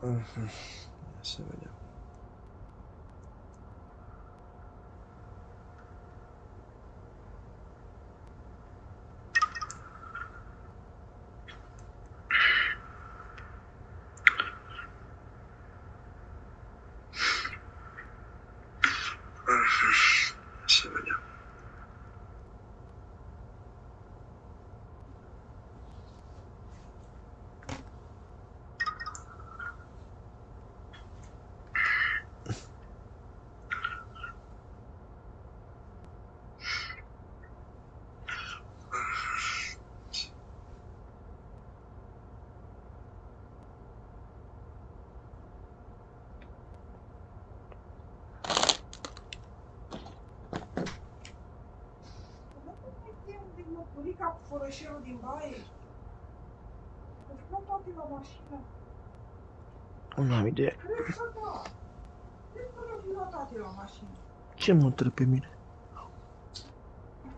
Ia să vedem. Să vedem. Măturica cu fărășelul din baie. Îți luăm toate la mașină. Nu am idee. Cred că da. Cred că le-au luat toate la mașină. Ce mă întreb pe mine?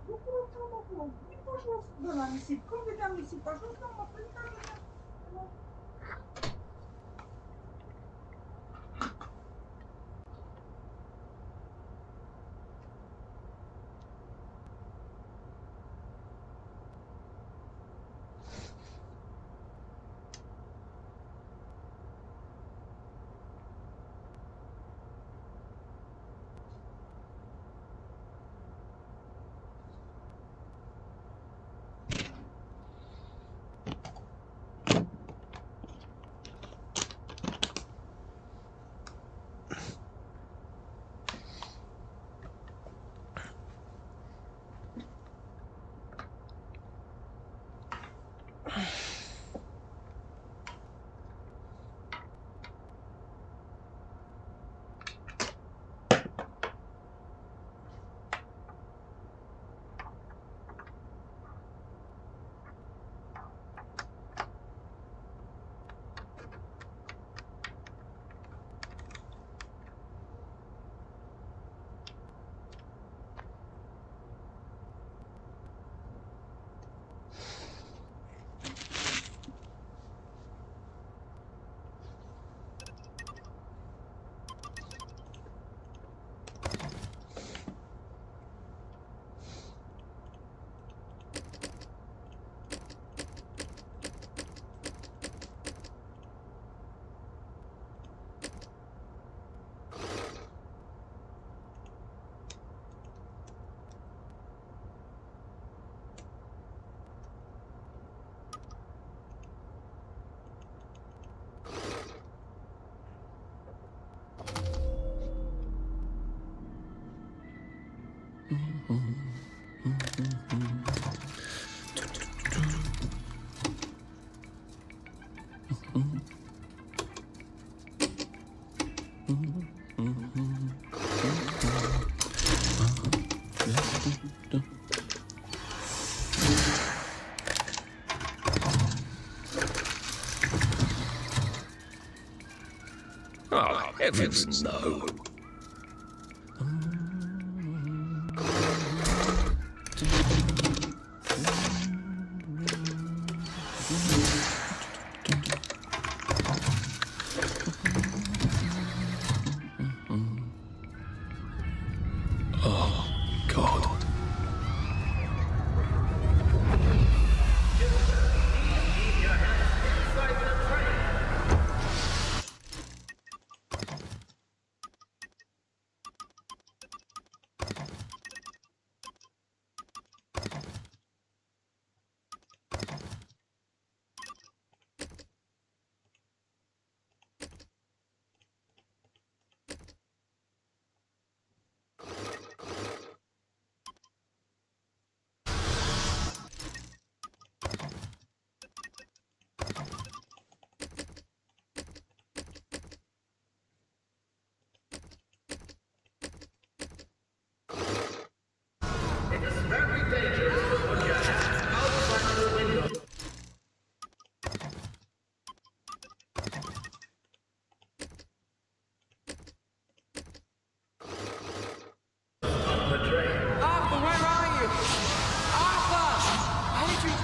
Nu curățăm acolo. Nu pe jos de la nisip. Când vedeam nisip pe jos, la măturica vedeam. Oh, heavens no. Oh, God.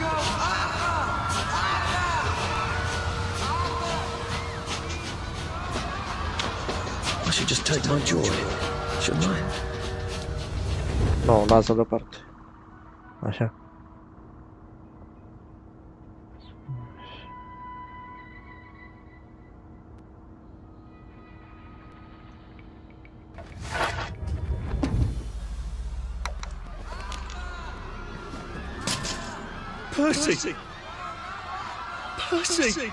go! Arthur! Arthur! Arthur! should just take my joy, shouldn't I? No, lasă-l parte. Așa. Percy! Percy!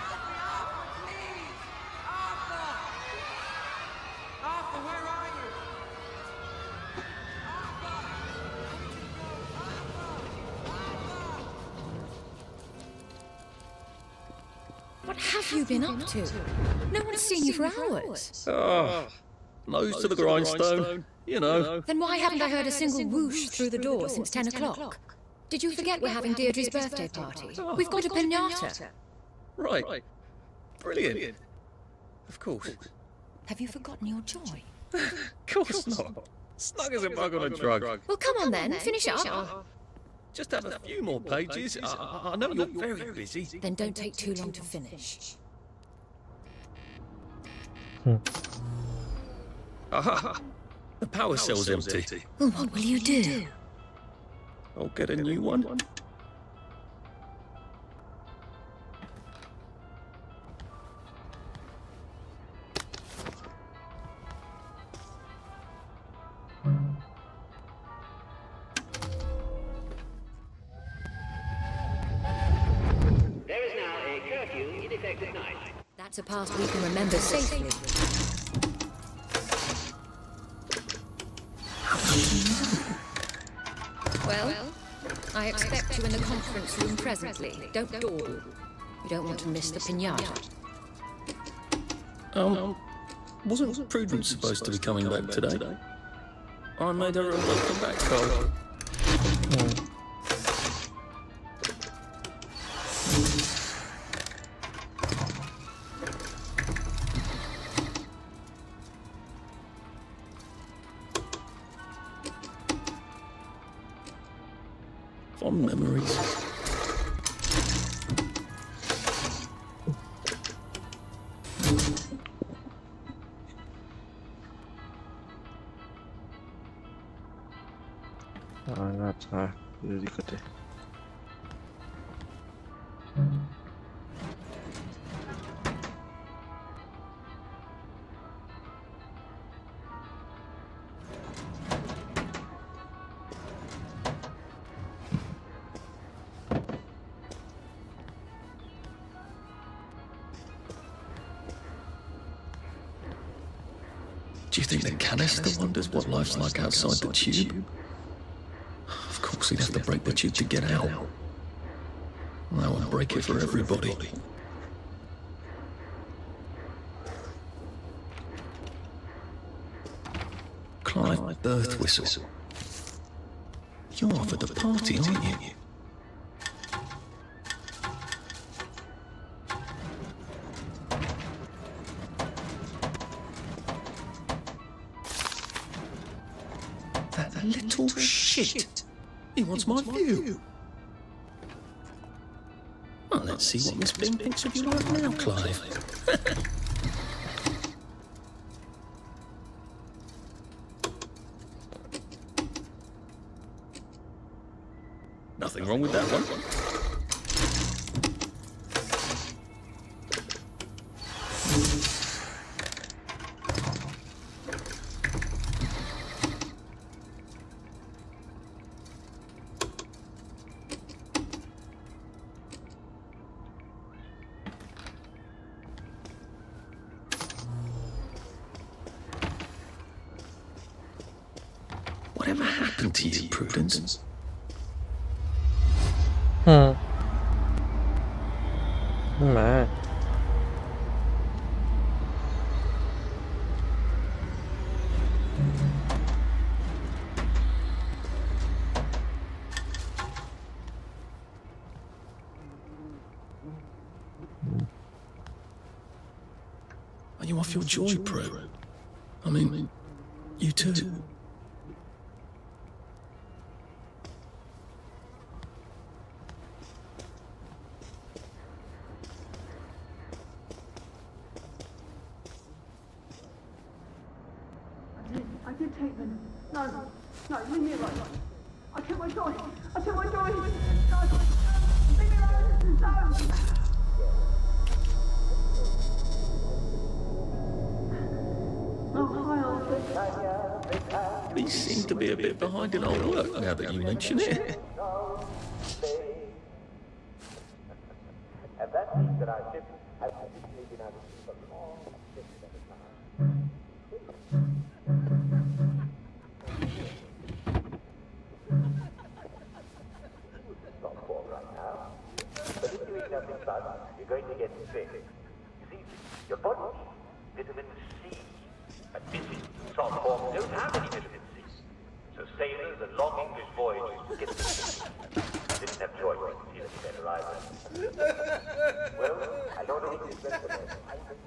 Arthur, where are you? What have you been up to? No one's seen you for hours. Ah, nose to the grindstone, you know. Then why haven't I heard a single whoosh through the door since 10 o'clock? Did you forget we're having Deirdre's birthday party? We've got a pinata. Right. Brilliant. Of course. Have you forgotten your joy? Of course not. Snug as a bug on a drug. Well, come on then, finish up. Just have a few more pages. I know you're very busy. Then don't take too long to finish. Aha! The power cell's empty. Well, what will you do? I'll get a new one. There is now a curfew in effect at night. That's a past we can remember safely. Well, I expect you in the conference room presently. Don't dawdle. You don't want to miss the pinata. Wasn't Prudence supposed to be coming back today? I made her a welcome back card. Fond memories. Gata, ridică-te. Do you think the canister wonders what life's like outside the tube? Of course he'd have to break the tube to get out. That would break it for everybody. Clive birth whistle. You're off at the party, aren't you? That little shit. He wants my view. Well, let's see what Miss Bing thinks of you right now, Clive. Nothing wrong with that one. Whatever happened to you, Prudence? Man. Are you off your joy, Prue? I mean, you too. No, leave me alone. I took my toy. I took my toy. No, leave me alone. No. He seems to be a bit behind in old work now that you mention it. And that means that our ship has traditionally been able to keep a long distance at a time. Not poor right now. But if you eat nothing but, you're going to get sick. You see, your body needs vitamin C. And busy salt forms don't have any vitamin C. So sailors and long English voyages get sick. Didn't have choice when you see them better either. Well, I don't know if it's better. I think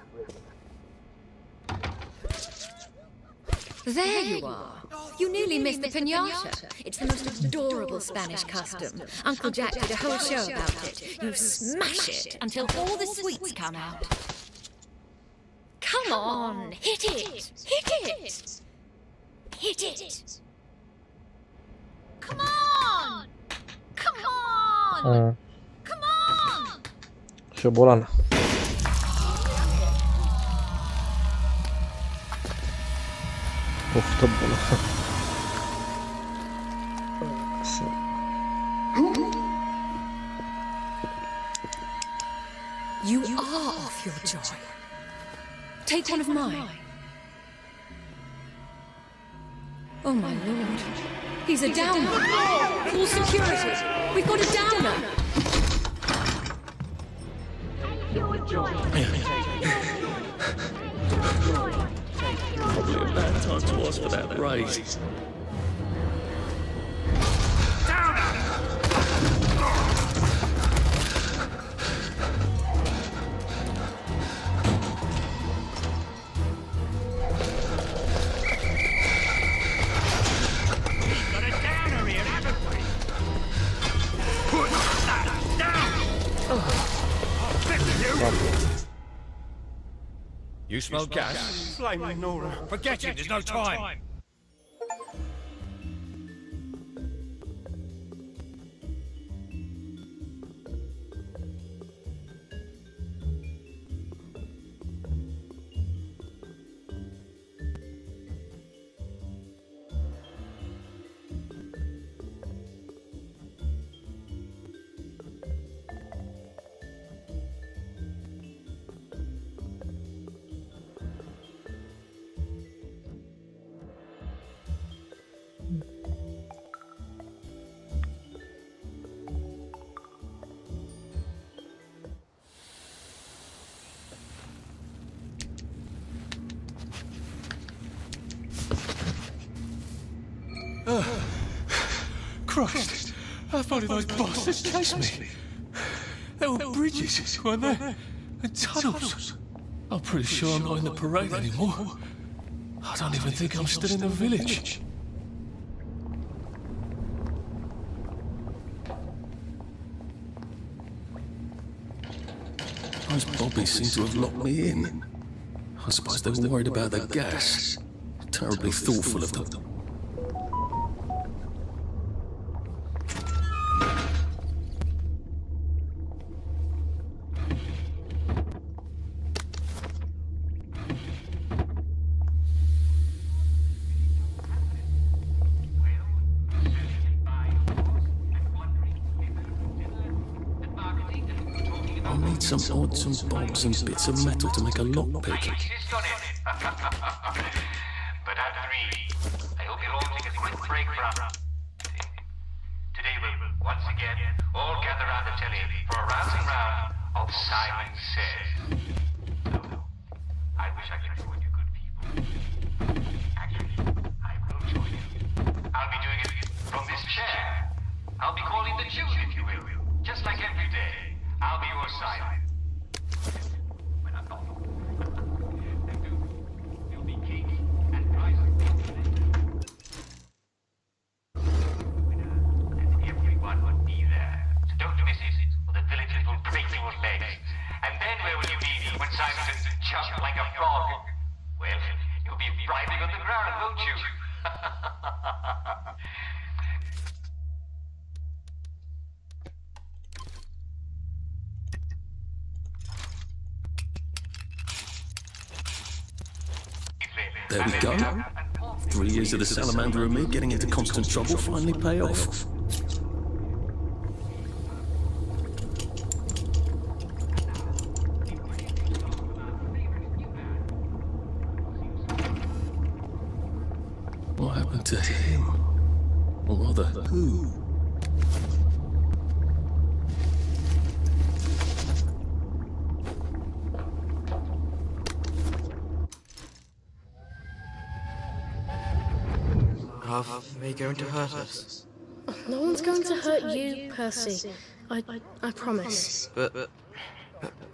There you are. You nearly missed the piñata. It's the most adorable Spanish custom. Uncle Jack did a whole show about it. You smash it until all the sweets come out. Come on, hit it! Hit it! Hit it! Come on! Come on! Come on! Şu bolan. Of tabi bolan. You are off your joy. Take one of mine. Oh my lord. He's a downer. Full security. We've got a downer. Probably a bad time to ask for that raise. Got a downer here, haven't we? Put that down! You smell gas? Flaming Nora. Forget it, there's no time. Christ, how far did those bastards chase me? There were bridges, weren't there? And tunnels. I'm pretty sure I'm not in the parade anymore. I don't even think I'm still in the village. Those bobbies seem to have locked me in. I suppose they were worried about the gas. Terribly thoughtful of them. I'll need some odds and bobs and bits of metal to make a lockpick. insist on it. But at 3, I hope you'll all take a quick break from... Today we'll, once again, all gather around the telly for a rousing round of Simon Says. So, I wish I could join you good people. Actually, I will join you. I'll be doing it from this chair. I'll be calling the tune, if you will. Just like every day. I'll be your side. When I'm not. There'll be cake and prizes. And everyone will be there. So don't miss it, or the villagers will break your legs. And then where will you be when Simon says to jump like a frog? Well, you'll be writhing on the ground, won't you? There we go. 3 years of the salamander and me getting into constant trouble finally pay off. What happened to him? Or rather, who? Are they going to hurt us? No one's going to hurt you, Percy. I promise. But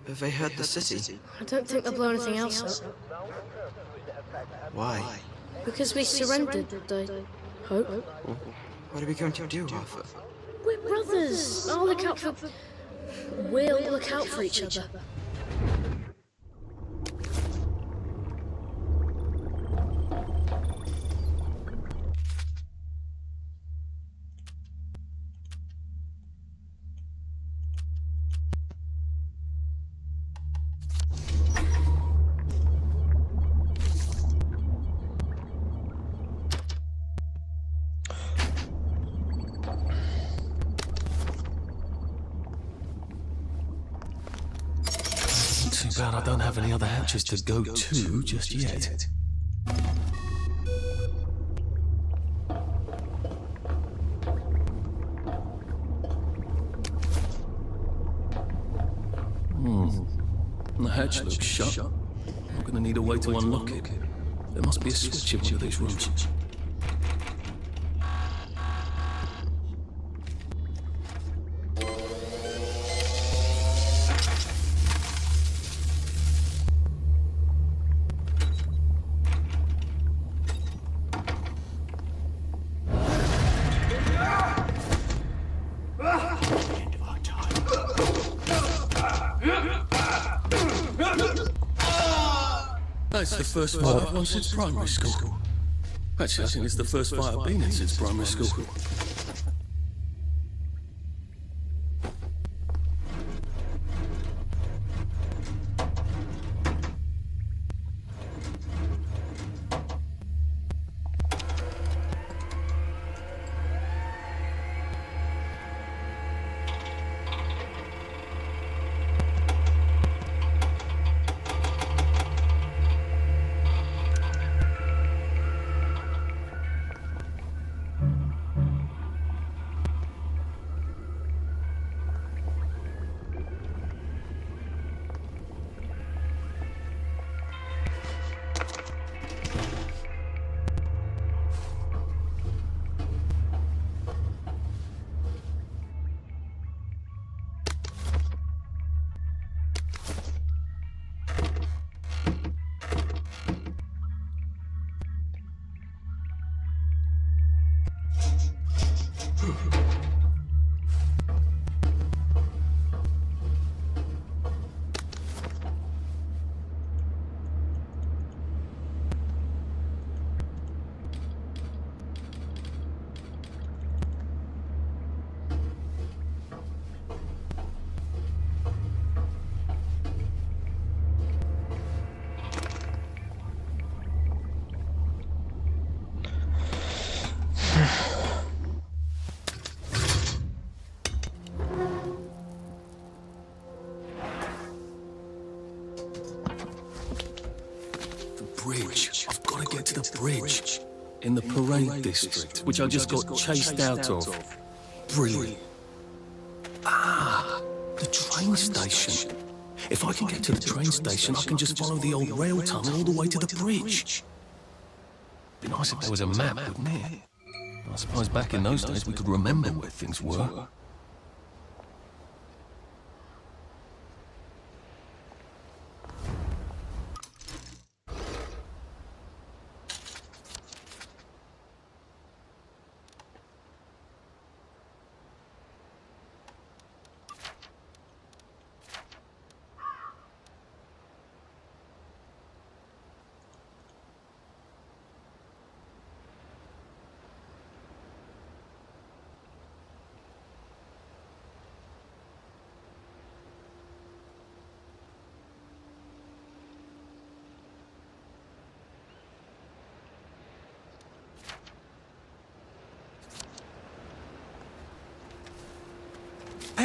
have they hurt the city? I don't think they'll blow anything else up. Why? Because we surrendered, I hope. What are we going to do, Arthur? We're brothers. We'll look out for each other. Too bad I don't have any other hatches to go to just yet. The hatch looks shut. I'm gonna need a way to unlock it. There must be a switch in one of these rooms. That's the first fight I've won since primary school. Actually, I think it's the first fight I've been in since primary school. Bridge. I've got to get to the bridge. In the parade district, which I just got chased out of. Brilliant. Ah, the train station. If I can get to the train station, I can just follow the old rail tunnel all the way to the bridge. Be nice if there was a map, wouldn't it? I suppose back in those days we could remember where things were.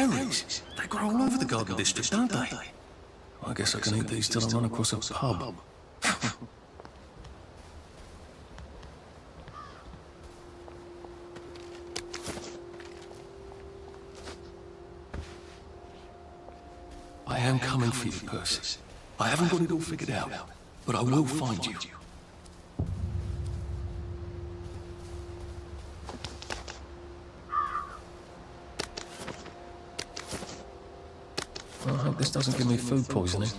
berries. They grow all over the Garden District, don't they? I guess I can eat these till I run across a pub. I am coming for you, Percy. I haven't got it all figured out, but I will find you. I hope this doesn't give me food poisoning.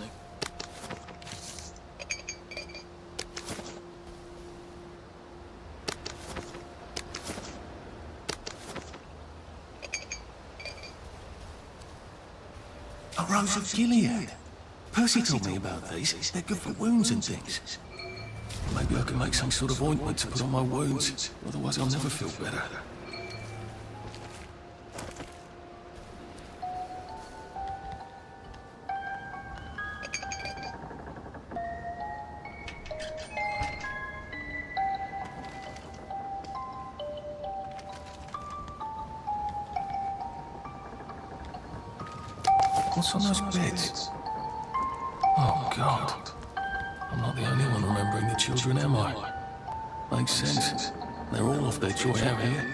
A Rose of Gilead. Percy told me about these. They're good for wounds and things. Maybe I can make some sort of ointment to put on my wounds. Otherwise I'll never feel better. What's on those beds? Oh, God. I'm not the only one remembering the children, am I? Makes sense. They're all off their joy out here.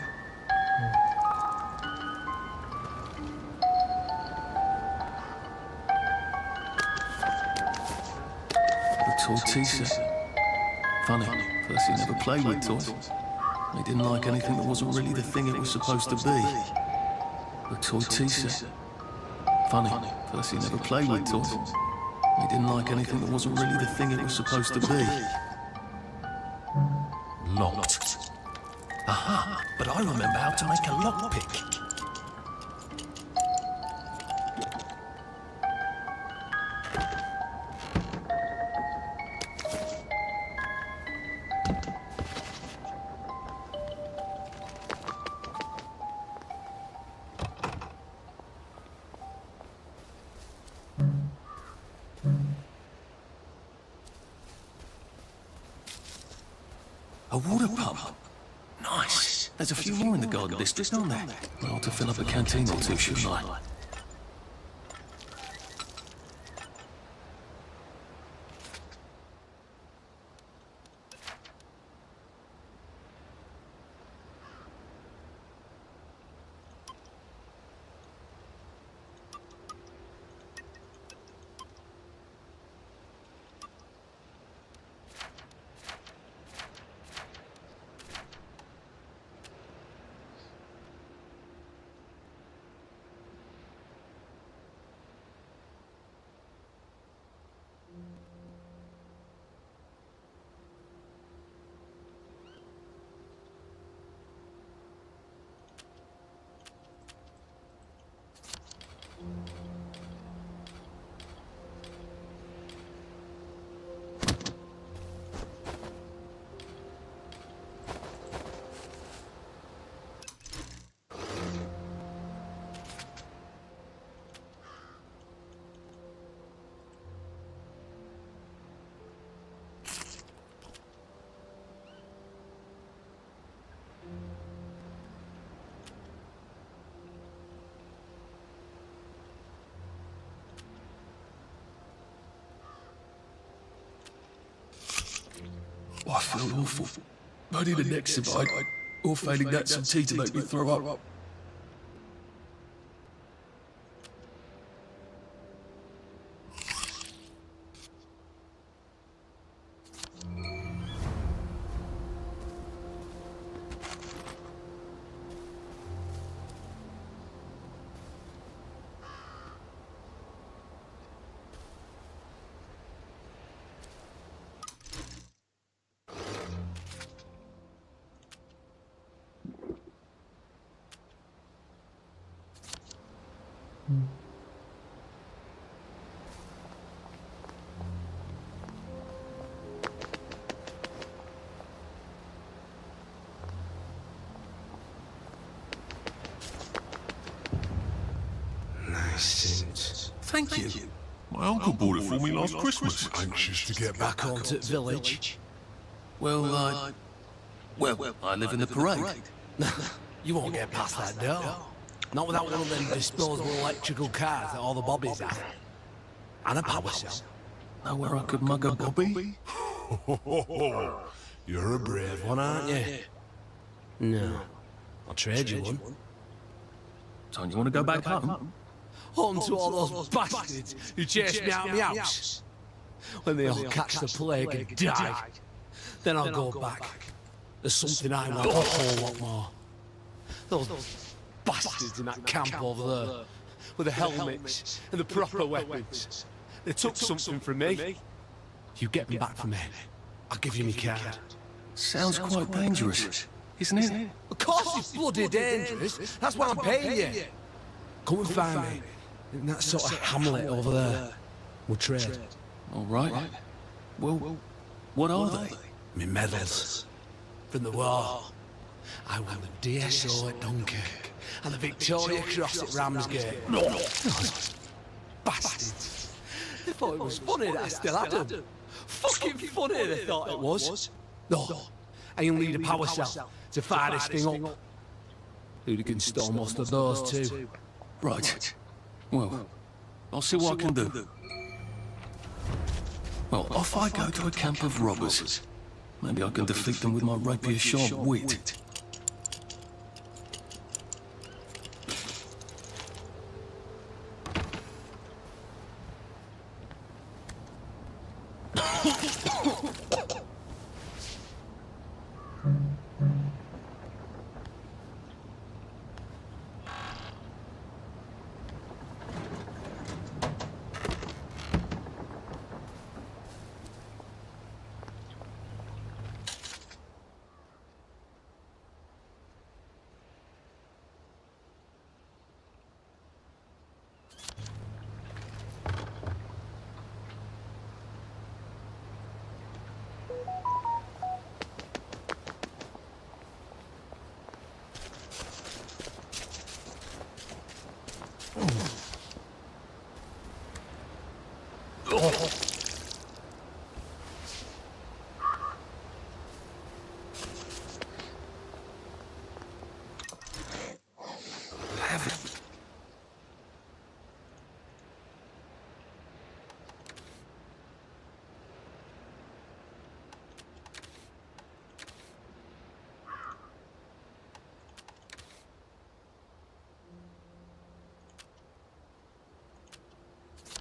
The tortisa. Funny, Percy never played with toys. He didn't like anything that wasn't really the thing it was supposed to be. The tortisa. Funny, Percy never played with toys. He didn't like anything that wasn't really the thing it was supposed to be. Locked. Aha, but I remember how to make a lockpick. A water pump. Nice. There's a few more in the Garden District, aren't there? I ought to fill up a canteen or two, shouldn't I? Oh, I feel awful. I need an Exivite, or failing that, some tea to make me throw up. Thank you. My uncle bought it for me last Christmas. Anxious to get back onto the village? Well, I live in the parade. You won't get past that door. Not without one of them disposable electrical cars that all the bobbies have. And a power cell. Know where I could mug a bobby? You're a brave one, aren't you? No. I'll trade you one. So you want to go back home? On to all those bastards who chased me out of my house. When they all catch the plague and die, then I'll go back. There's something I want a whole lot more. Those bastards in that camp over there, with the helmets and the proper weapons. They took something from me. You get them back from me, I'll give you my card. Sounds quite dangerous, isn't it? Of course it's bloody dangerous. That's why I'm paying you. Come and find me in that sort of hamlet over there. We'll trade. All right. Well, what are they? Me medals. From the war. I won the DSO at Dunkirk and the Victoria Cross at Ramsgate. Those bastards. They thought it was funny that I still had them. Fucking funny they thought it was. No, and you'll need a power cell to fire this thing up. Hooligans stole most of those too. Right. Well, I'll see what I can do. Well, off I go to a camp of robbers. Maybe I can defeat them with my rapier-sharp wit.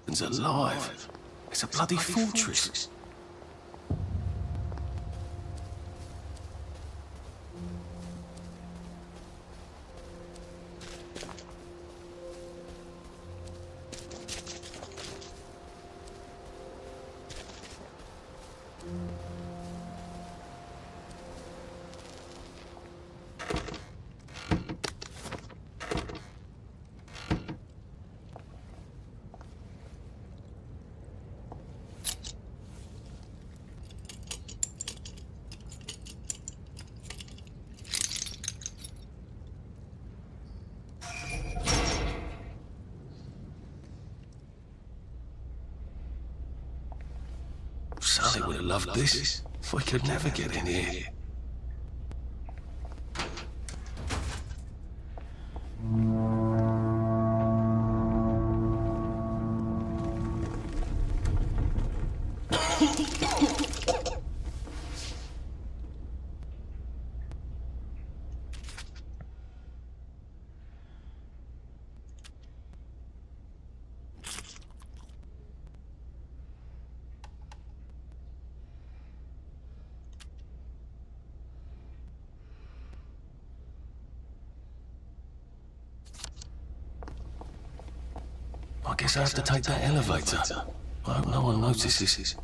It's alive. It's a bloody fortress. Sally would have loved this if we could never get in here. I guess I have to take that elevator. I hope no one notices.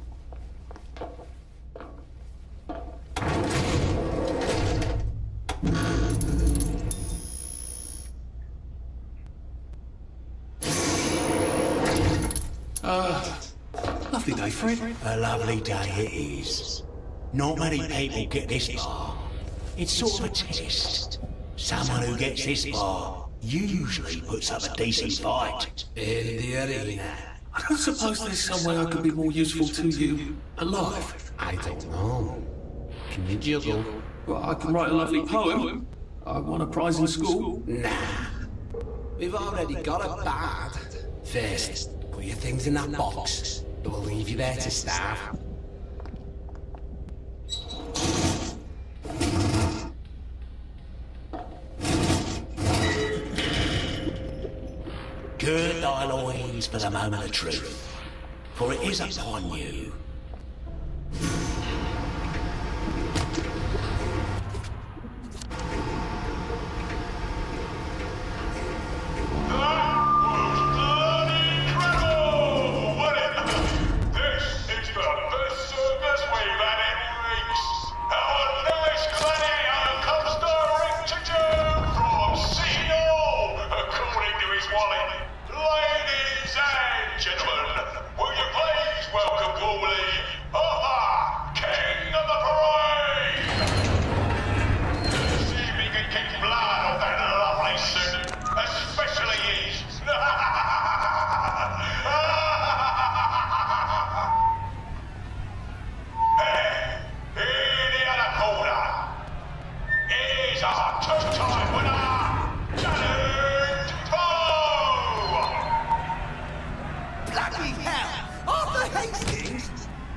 Lovely day, Fred. A lovely day it is. Not many people get this far. It's sort of a test. Someone who gets this far usually puts up a decent fight in the arena. I don't suppose there's some way I could be more useful to you alive. I don't know. Can you juggle? Well, I can write a lovely poem. I won a prize in school. Nah. We've already got a bad. First, put your things in that box. It will leave you there to starve. Gird thy loins for the moment of truth, for it is upon you.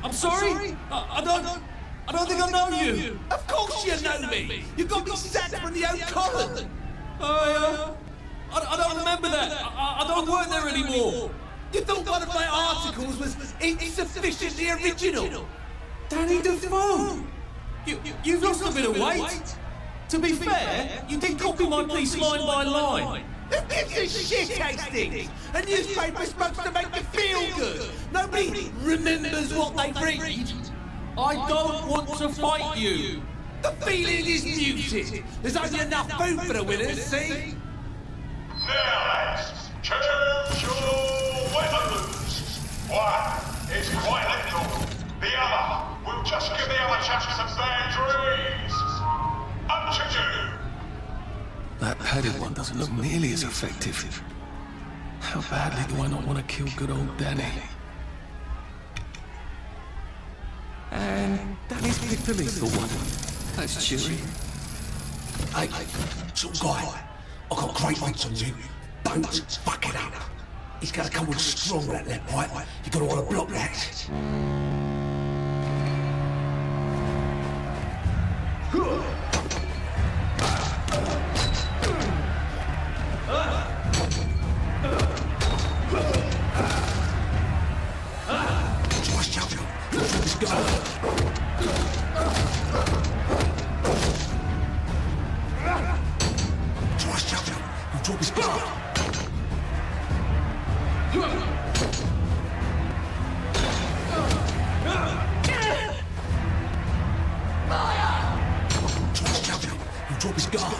I'm sorry? I don't think I know you. Of course you know me. You got me sacked from the Oak Column. I don't remember that. I don't work there anymore. You thought one of my articles was insufficiently original? Danny Defoe! You've lost a bit of weight. To be fair, you did copy my piece line by line. Who gives a shit, Hastings? A newspaper's supposed to make you feel good. Nobody remembers what they read. I don't want to fight you. The feeling is muted. There's only enough food for the winners, see? Now, lads, choose your weapons. One is quite lethal. The other will just give the other chaps some bad dreams. Up to you. That padded one doesn't look nearly as effective. How badly do I not want to kill good old Danny? And Danny's picked the lethal one. That's cheery. Hey, some guy, I've got great mates on you. Don't fuck it up. He's gonna come with strong, that left pipe. You're gonna want to block that. Drop his guard.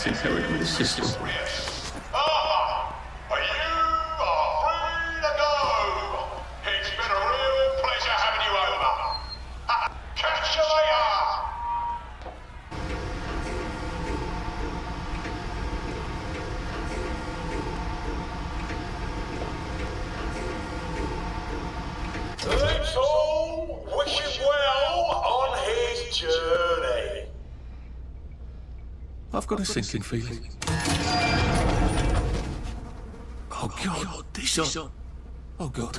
Inherent with the system. Let's all wish him well on his journey. I've got a sinking feeling. Oh God, this on. Oh God.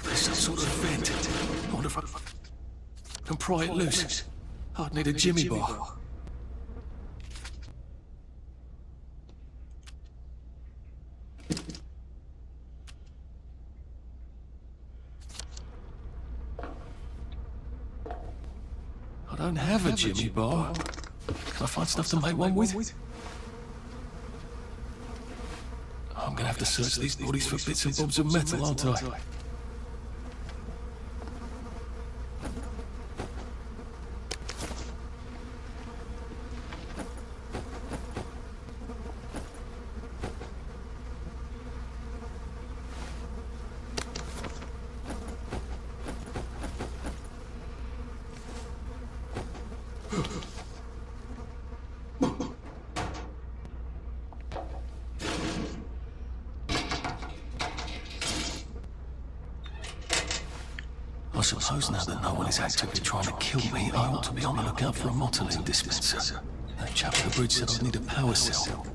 There's some sort of vent. I wonder if I can pry it loose. I'd need a jimmy bar. I don't have a jimmy bar. Can I find stuff to make one with? I'm gonna have to search these bodies for bits and bobs of metal, aren't I? I suppose now that no one is actively trying to kill me, I ought to be on the lookout for a motoline dispenser. That chap at the bridge said I'd need a power cell.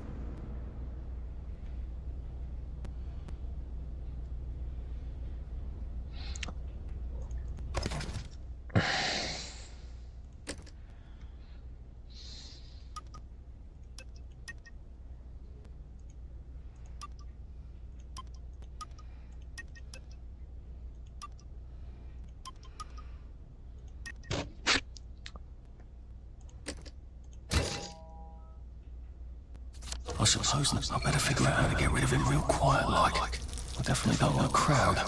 I suppose I better figure out how to get rid of him real quiet like. I definitely don't want a crowd.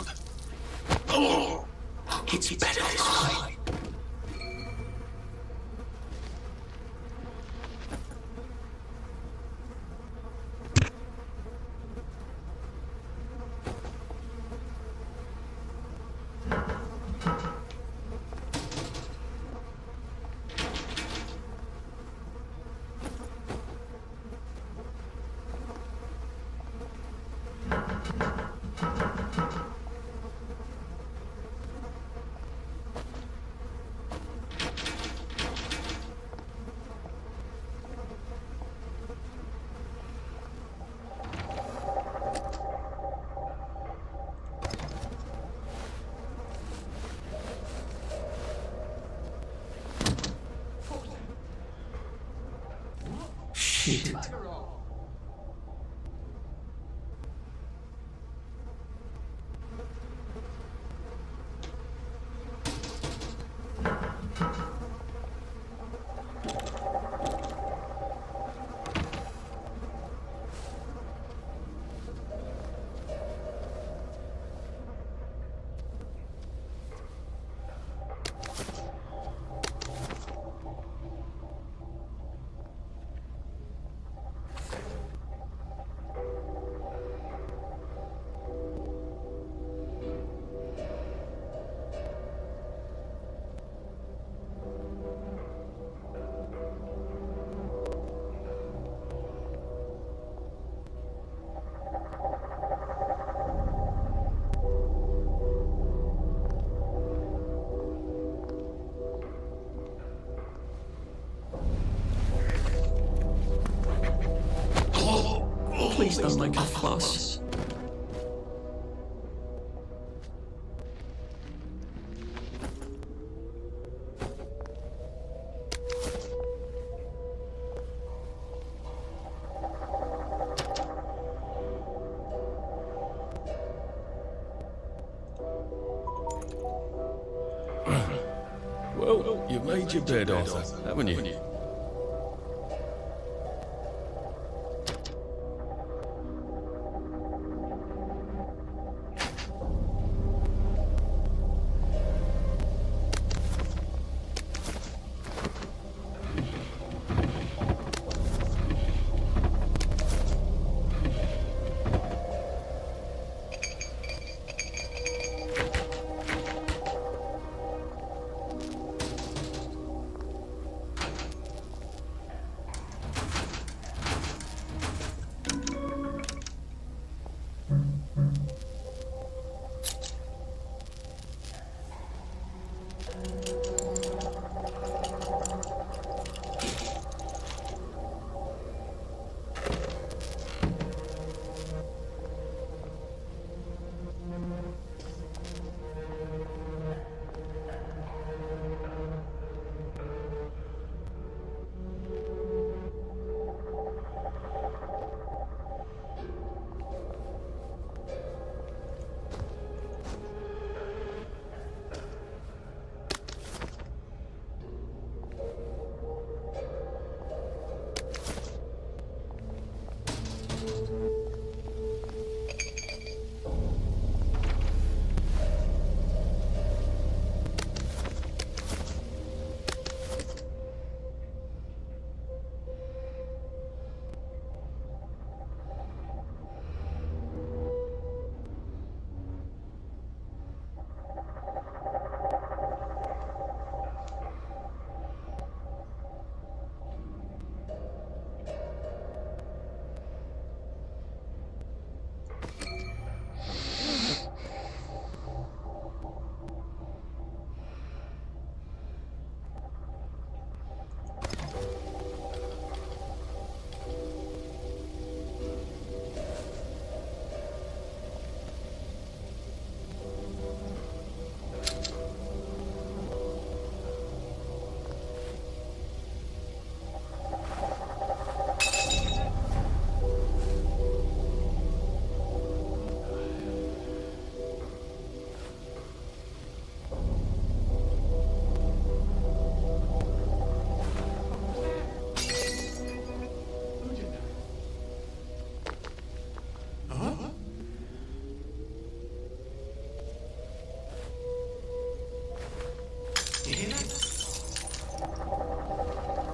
Oh, it's better this way. Shit. Please don't make a fuss. Well, you made your bed, Arthur, haven't you?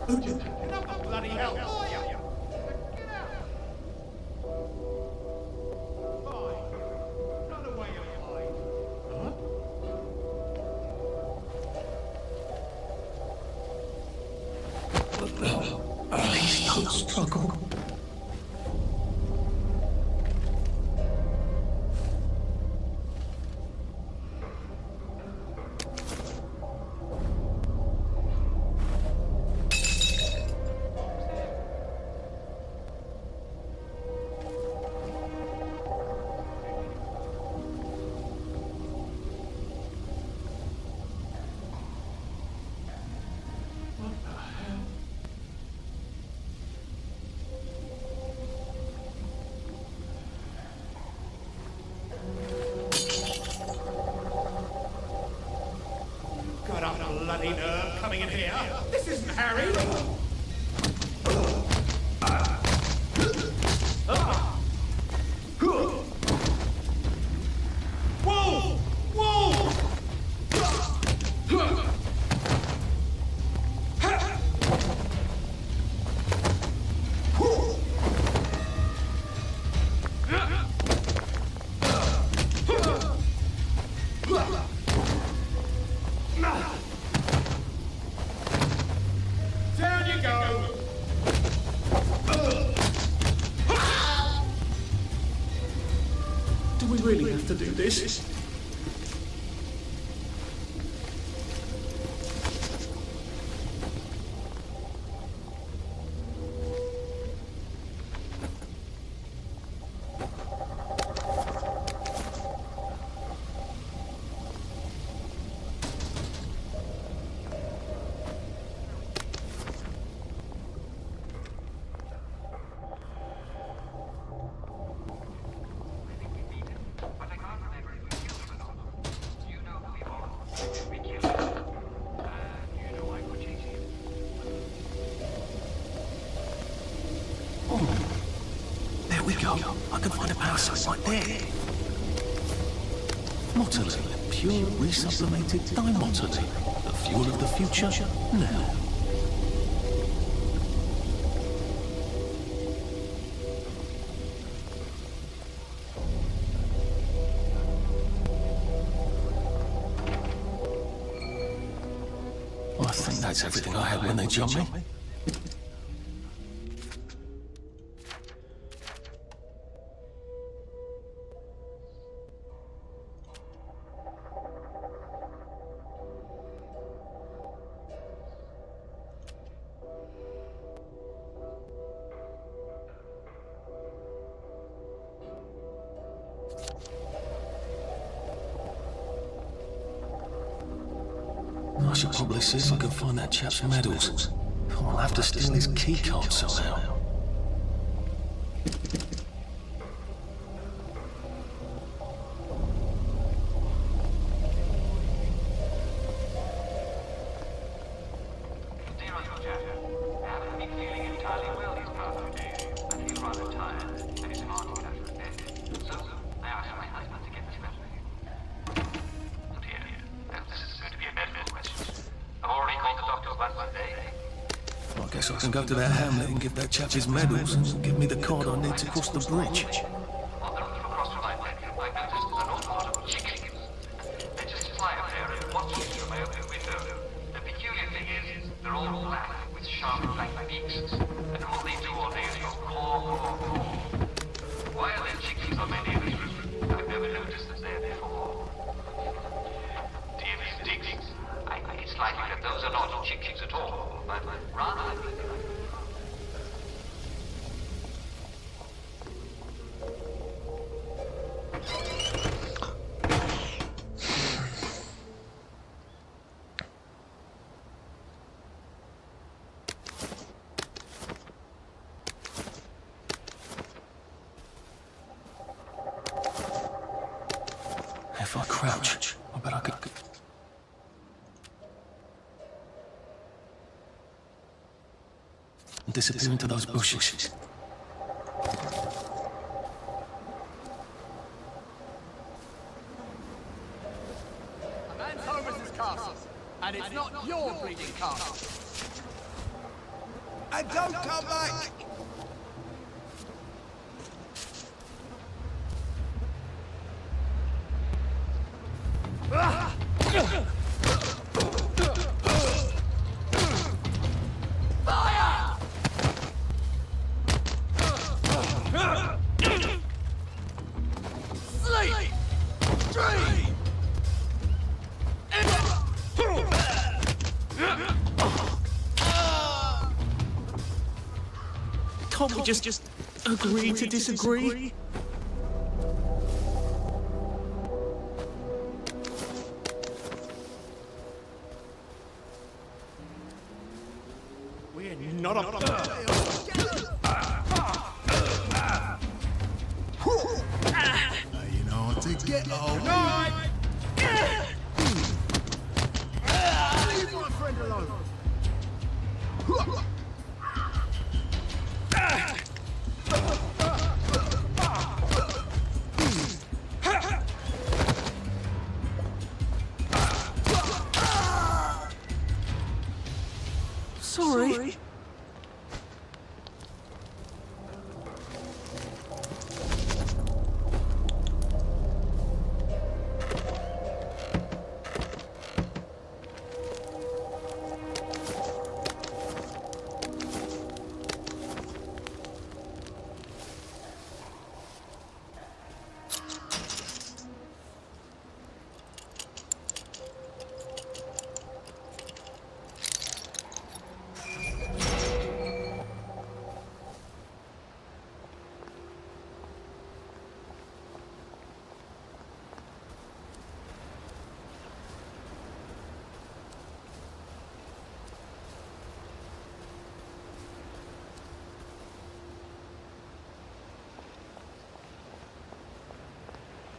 Bloody hell! Are you? Get out! Fine. Not the way you hide. Please don't struggle. Got a bloody nerve coming in here. This isn't Harry. Whoa! Whoa! Down you go! Do we really have to do this? There we go. I can find a power source right there. Motley, pure resublimated dimotley. The fuel of the future, now. I think that's everything I had when they jumped me. I should probably see if I can find that chap's medals. I'll have to steal his keycard somehow. Dear Uncle Jack, I haven't been feeling entirely well these past few days. I feel rather tired, and it's hard to get out of bed. So, I asked my husband to get me better. Oh dear, this is going to be a medical question. I've already called the doctor once today. I guess I can go to that hamlet and give that chap his medals and give me the card I need to cross the bridge. On the road across from my bedroom, I noticed an awful lot of chickens. They just fly up there and watch me through my open window. The peculiar thing is, they're all black with sharp black beaks, and all they do all day is go caw, caw, caw. Why are there chickens on my neighbor's roof? I've never noticed them there before. Dear Miss Diggs, I think it's likely that those are not chickens at all, but rather... If I crouch, I bet I could... disappear into those bushes. A man's home is his castle, and it's not your bleeding castle. And don't come back! Can't we just agree to disagree? We're not a... You know what to get on. Leave my friend alone! Sorry.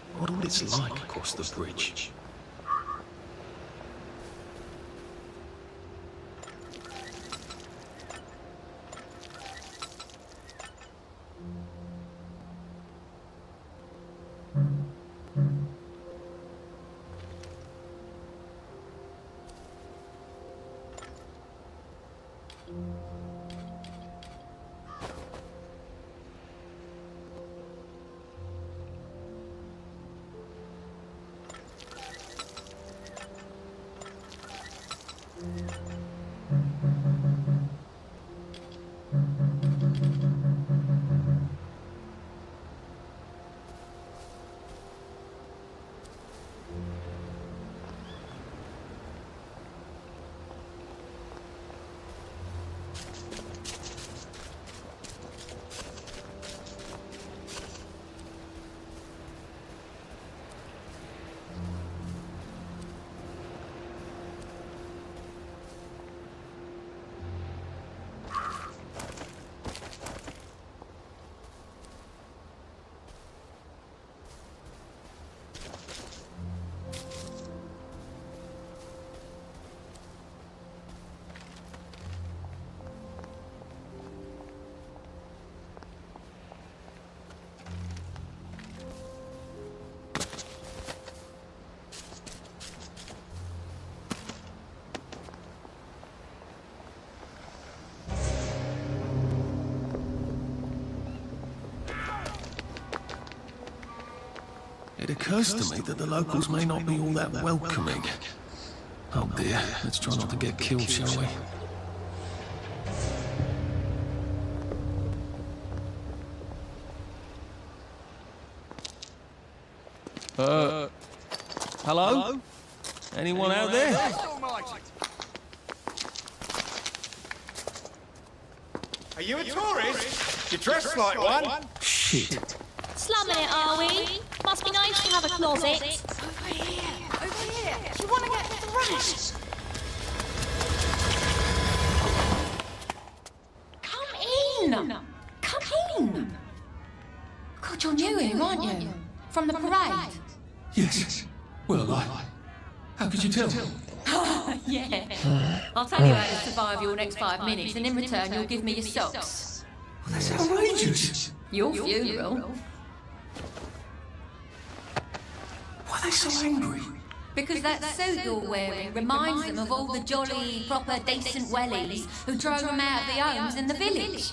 I wonder what it's like across the bridge. It occurs to me that the locals may not be all that welcoming. Oh dear, let's try not to get killed, shall we? Hello? Anyone out there? Are you a tourist? You dress like one. Shit. Slumming it, are we? Must be nice to have a closet. Over here. Do you want to get thrashed? Come in! Come in! God, you're new here, aren't you? From the parade? Yes. Well, how could you tell? Yeah. I'll tell you how to survive your next 5 minutes, and in return you'll give me your socks. Well, that's outrageous. Your funeral. Why are they so angry? Because that suit you're wearing reminds them of all the jolly, proper, decent wellies who drove them out of the homes in the village.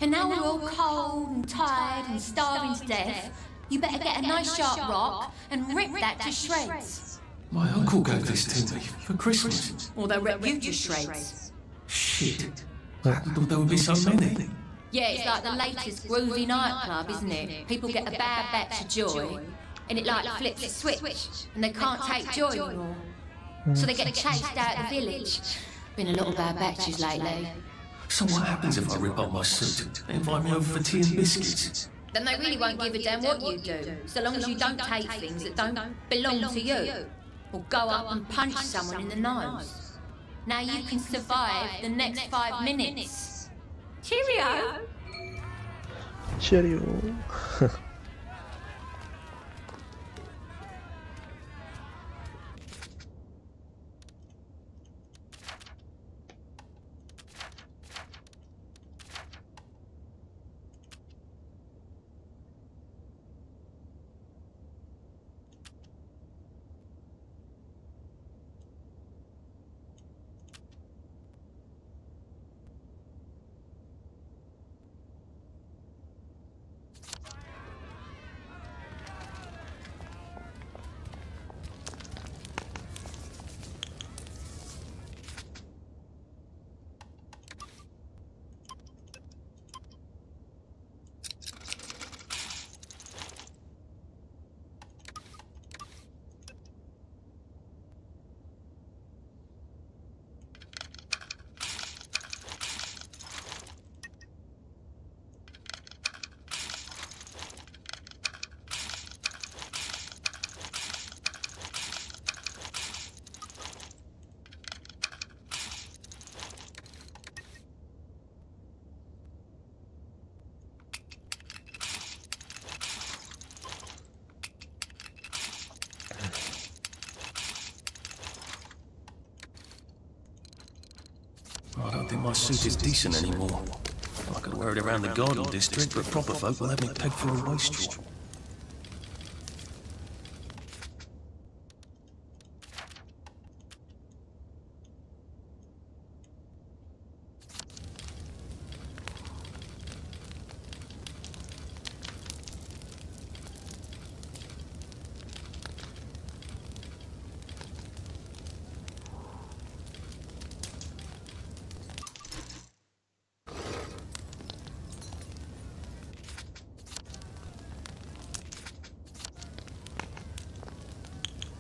And now we're all cold and tired and starving to death. You better get a nice sharp rock and rip that to shreds. My uncle gave this to me for Christmas. Or they'll rip you to shreds. Shit. I thought there would be so many. Yeah, it's like the latest groovy nightclub, isn't it? People get a bad batch of joy, and it like flips a switch, and they can't take joy anymore. So they get chased out of the village. Been a lot of bad batches lately. So what happens if I rip up my suit? They invite me over for tea and biscuits. Then they really won't give a damn what you do, so long as you don't take things that don't belong to you. Or go up and punch someone in the nose. Now you can survive the next 5 minutes. Cheerio! Cheerio. I don't think my suit is decent anymore. I could wear it around the garden district, but proper folk will have me pegged for a wastrel.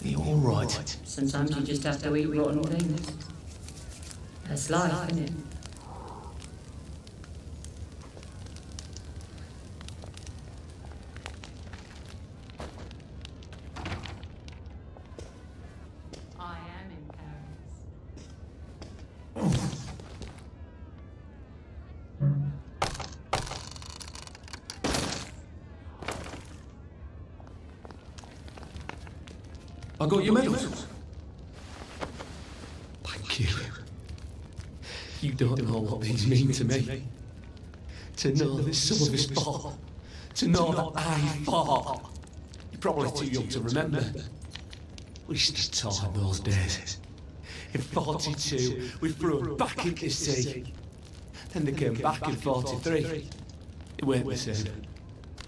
You're all right. Sometimes you just have to eat rotten things. That's life, isn't it? I am in Paris. I got your medals. Thank you. You don't know what these mean to me. To know that some of us fought. To know that I fought. You're probably too young to remember. We stood tall in those days. In 42, we threw them back into the sea. Then they came back in 43. It weren't the same.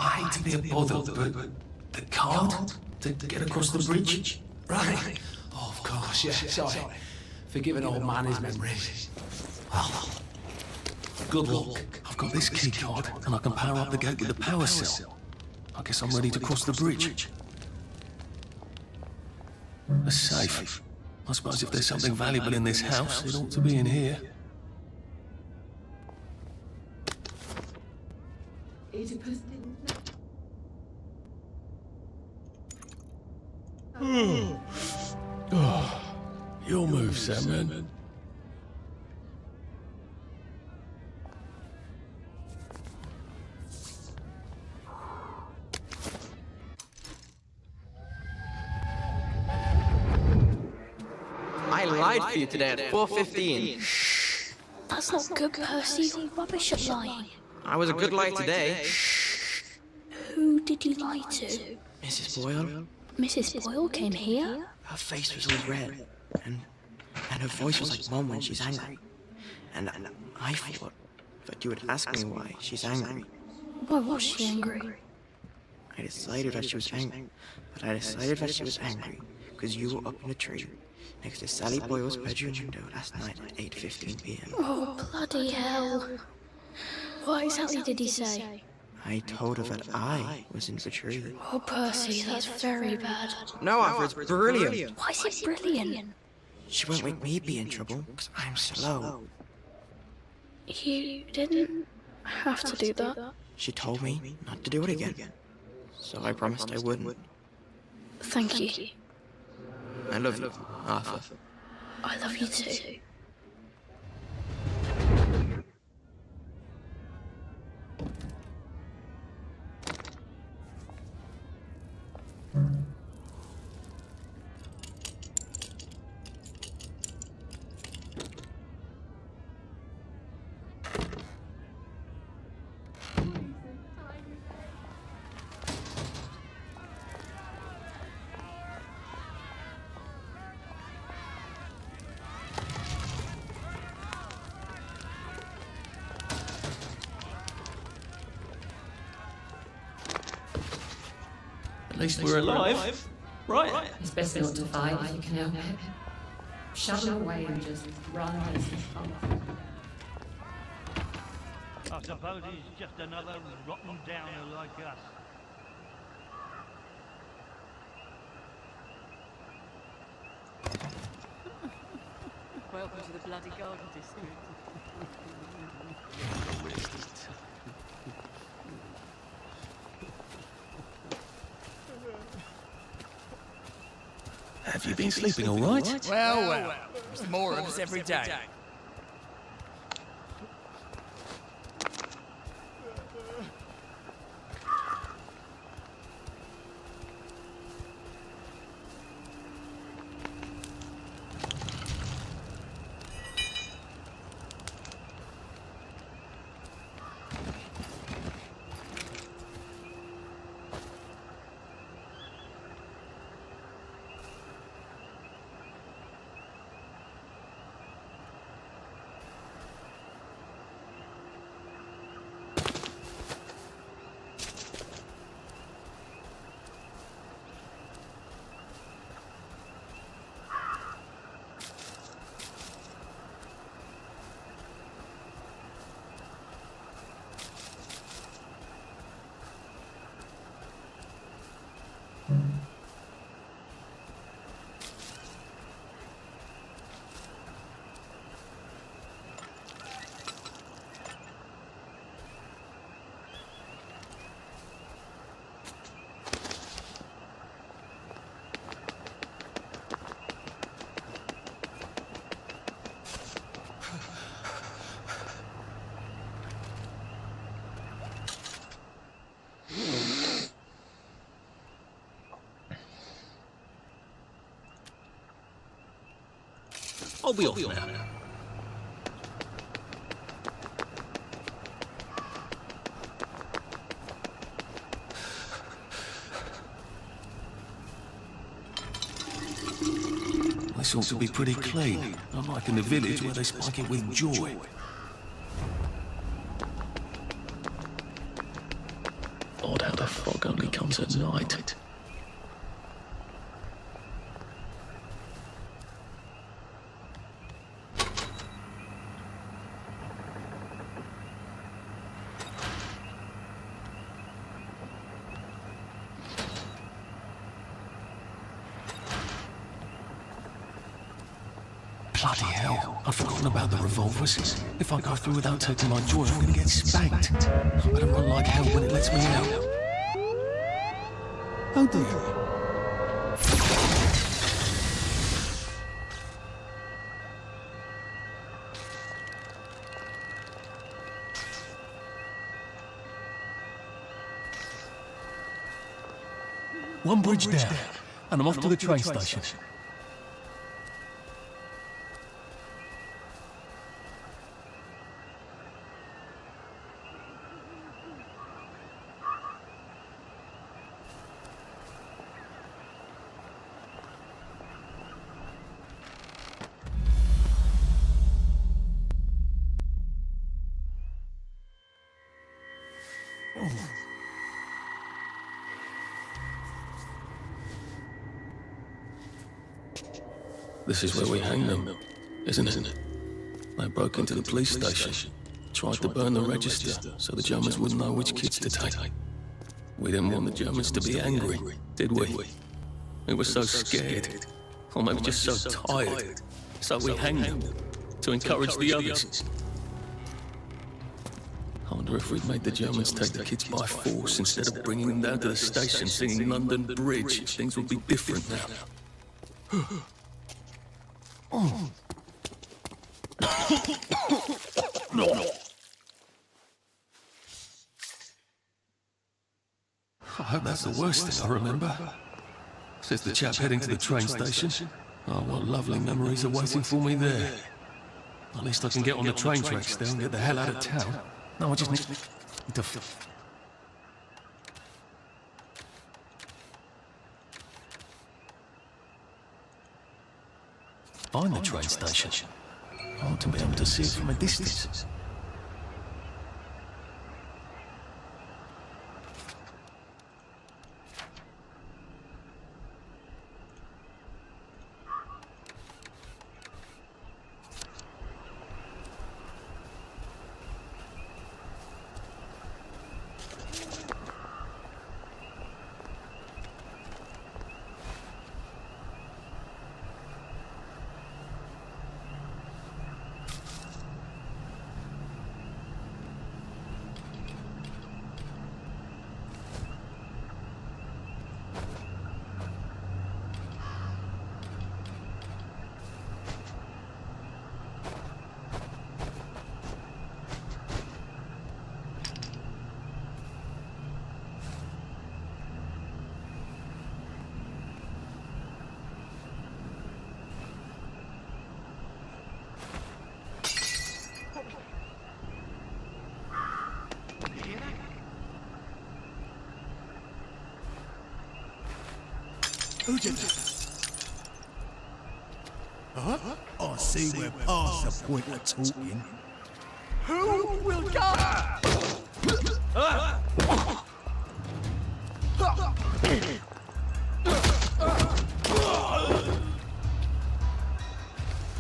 I hate to be a bother, but the card to get across the bridge? Right. Oh, of course, yeah, sorry. Forgive an old man his memories. Well, good luck. I've got this key card, and I can power up the gate with the power cell. I guess I'm ready to cross the bridge. A safe. I suppose if there's something valuable in this house, it ought to be in here. Oh, your move, Sam. I lied for you today at 4:15. That's not good, Percy. You're rubbish at lying. I was a good lie today. Who did you lie to? Mrs. Boyle? Mrs. Boyle came here? Her face was all red, and her voice was like Mom when she's angry. And I thought that you would ask me why she's angry. Why was she angry? I decided that she was angry, but I decided that she was angry because you were up in a tree next to Sally Boyle's bedroom window last night at 8:15 p.m. Oh, bloody hell. What exactly did he say? I told her that I was in the tree. Oh, Percy, that's very bad. No, Arthur, it's brilliant. Why is it brilliant? She won't make me be in trouble because I'm slow. You didn't have to do that. She told me not to do it again, so I promised I wouldn't. Thank you. I love you, Arthur. I love you too. At least we're alive, right? It's best not to fight if you can help it. Shove them away and just run as I suppose he's just another rotten downer like us. Welcome to the bloody garden district. Have you been sleeping all right? Well, there's more of us every day. I'll be off now. This ought to be pretty clean, unlike in the village where they spike it with joy. Odd how the fog only comes at night. Bloody hell, I've forgotten about the revolvers. If I go through without taking my joy, I'm gonna get spanked. I better run like hell when it lets me out. Oh dear. One bridge down, and I'm off to the train station. This is where we hang them, isn't it? They broke into the police station, tried to burn the register so the Germans wouldn't know which kids to take. We didn't want the Germans to be angry, did we? We were so scared, or maybe just so tired, so we hanged them to encourage the others. I wonder if we'd made the Germans take the kids by force instead of bringing them down to the station singing London Bridge, if things would be different now. I hope that's the worst thing I remember. Says the chap heading to the train station. Oh, what lovely memories are waiting for me there. At least I can get on the train tracks there and get the hell out of town. No, I just need to... find the train station. I want to be able to see it from a distance. Who did that? Huh? I see we're past the point of talking. Who will go?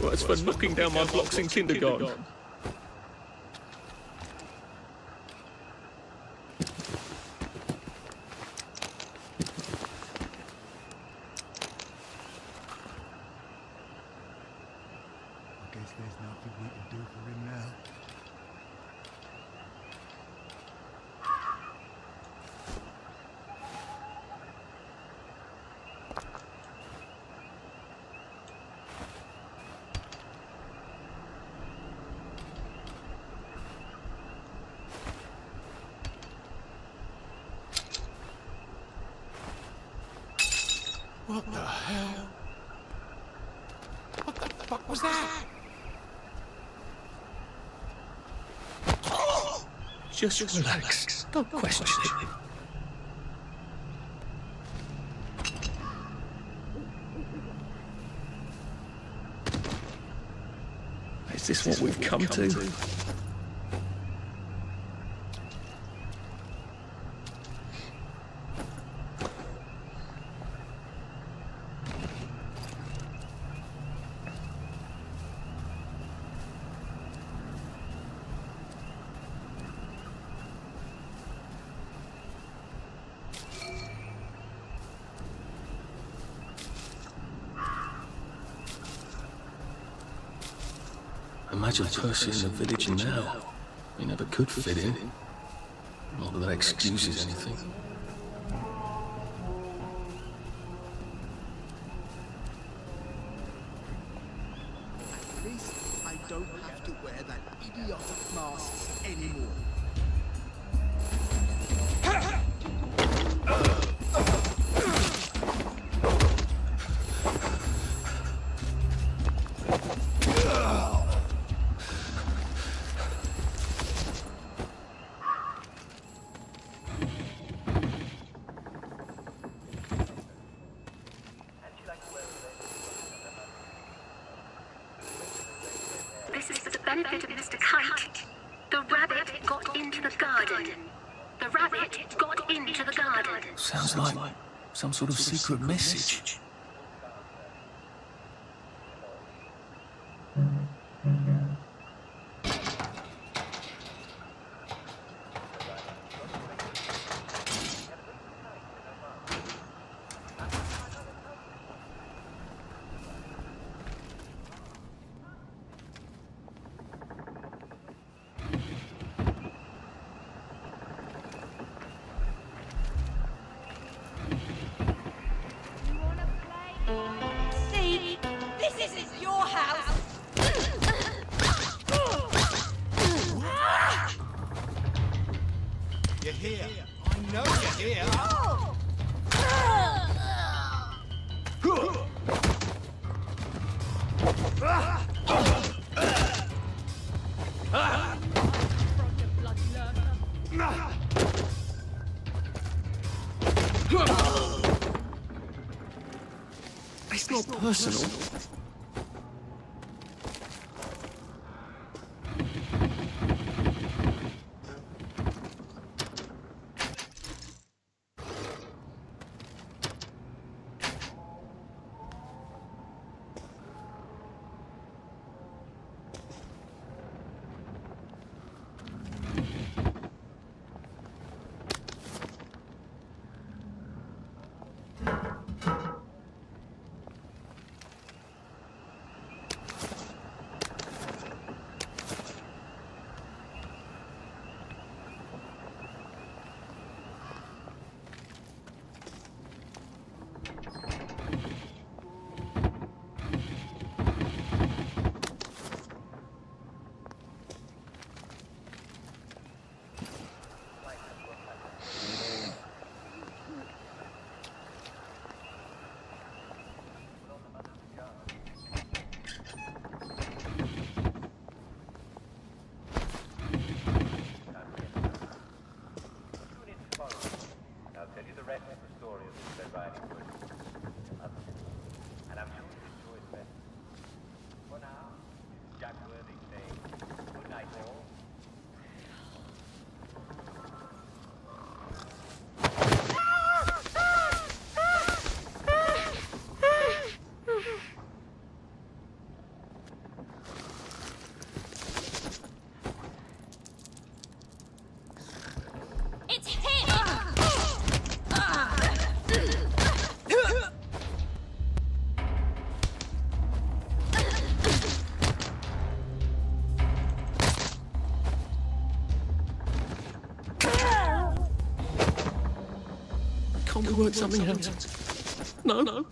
Well, it's for knocking down my blocks in kindergarten. There's nothing we can do for him now. What the hell? What the fuck was that? Just relax. Don't question it. Is this what we've come to? Imagine Percy in the village now. He never could fit in. Not that that excuses anything. At least I don't have to wear that idiotic mask anymore. This is for the benefit of Mr. Kite. The rabbit got into the garden. The rabbit got into the garden. Sounds like some sort of secret message. See, this isn't your house. You're here. I know you're here. It's not personal. It's him! Can't we work something out? No.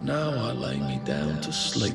Now I lay me down to sleep.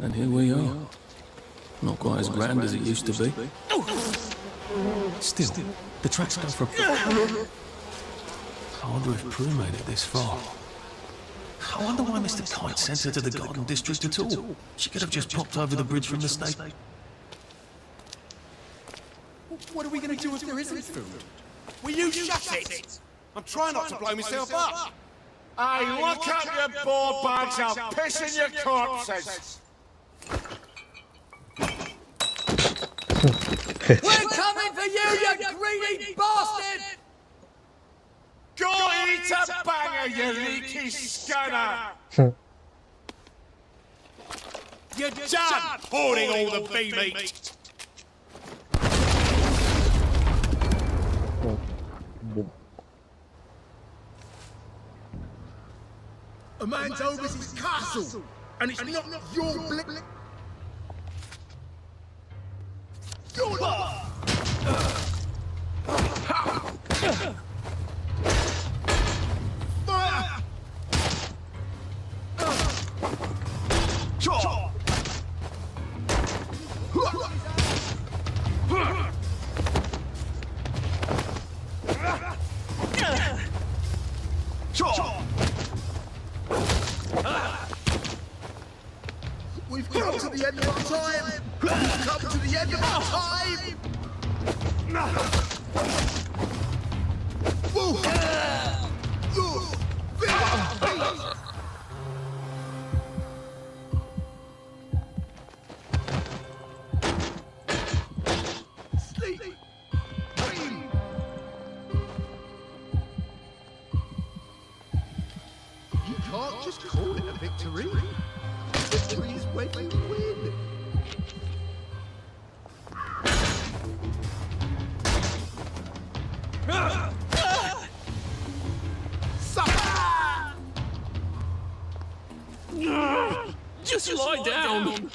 And here we are. Not quite as grand as it used to be. Still, the tracks go for a... I wonder if Prue made it this far. I wonder why Mr. Kite sent her to the Garden District at all. She could have just popped over the bridge from the station. What are we going to do if there isn't food? Will you shut it? I'm trying not to blow myself up. Hey, look up your ball bags, I'll piss in your corpses. We're coming for you, you greedy bastard! Go eat a banger, you leaky scunner! You're done hoarding all the bee meat. A man's over his castle, and it's not your blick. We've come to the end of our time! We've come to the end of our time! Sleep! Dream! You can't just call it a victory. Victory is when you win. Just lie down!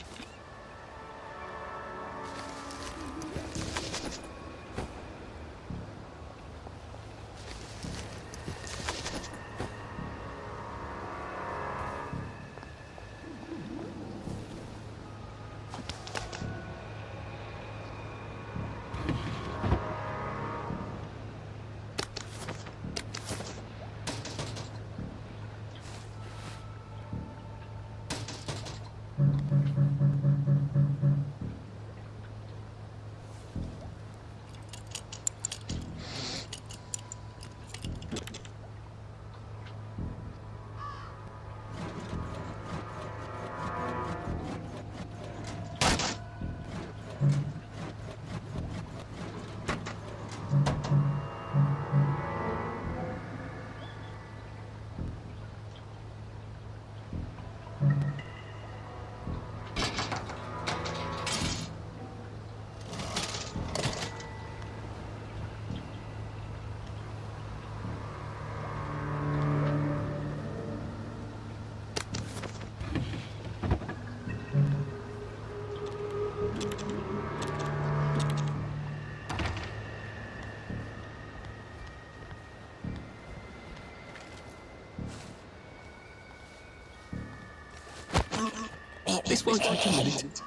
This won't take a minute.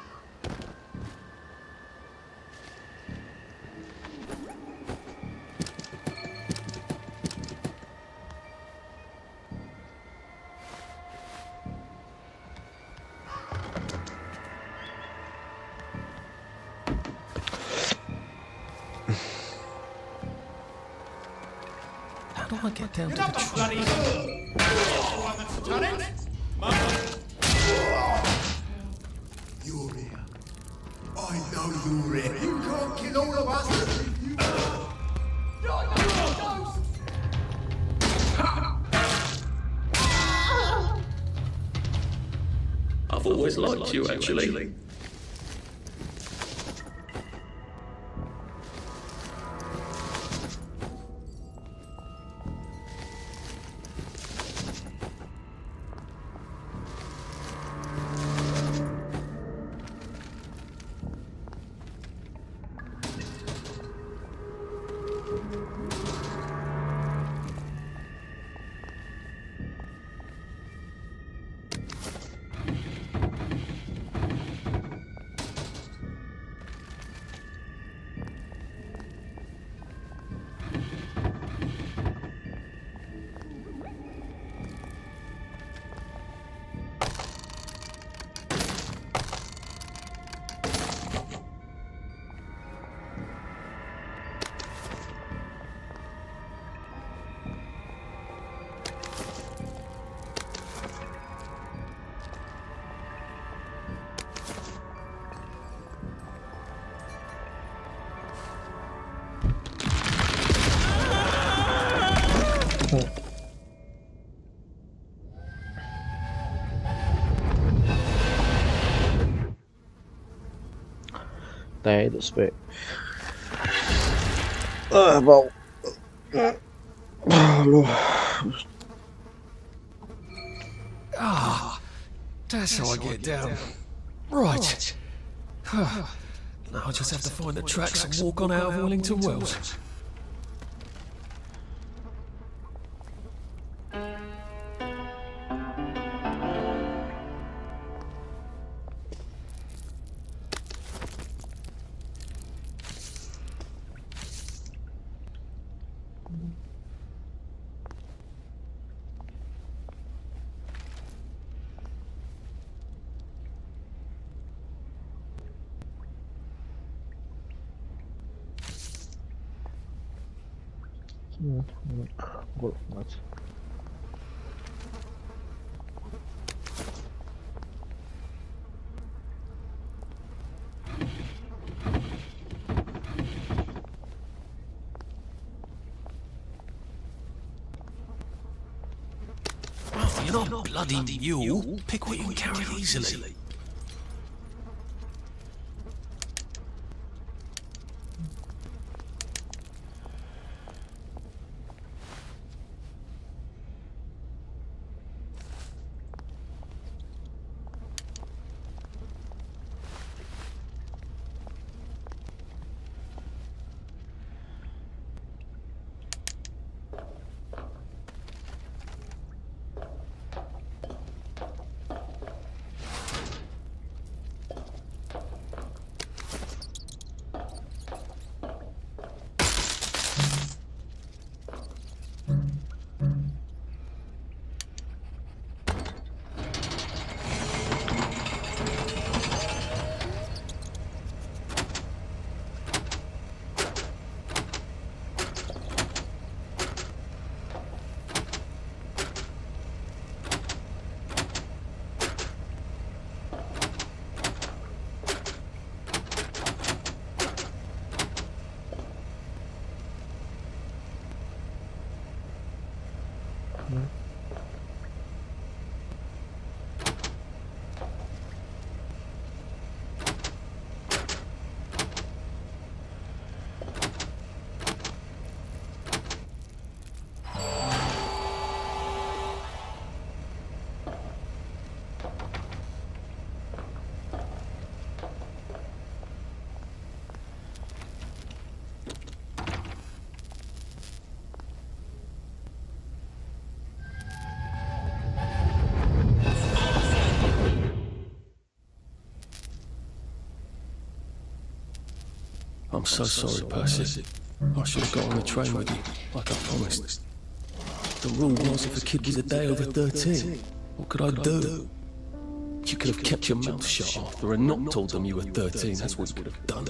How do I get down to the bloody one that's done it. You're here. I know you're here. You can't kill all of us. I've always liked you, actually. Tem the spec. Bom. Ah, that's how I get down. Right. Now I just have to find the tracks and walk on out of Wellington Wells. Gol maç. Oh, you're not a bloody mule. Pick what you can carry easily. I'm so sorry, Percy. I should have got on the train with you, like I promised. The rule was if a kid was a day over 13, what could I do? You could have kept your mouth shut after and not told them you were 13, that's what you could have done.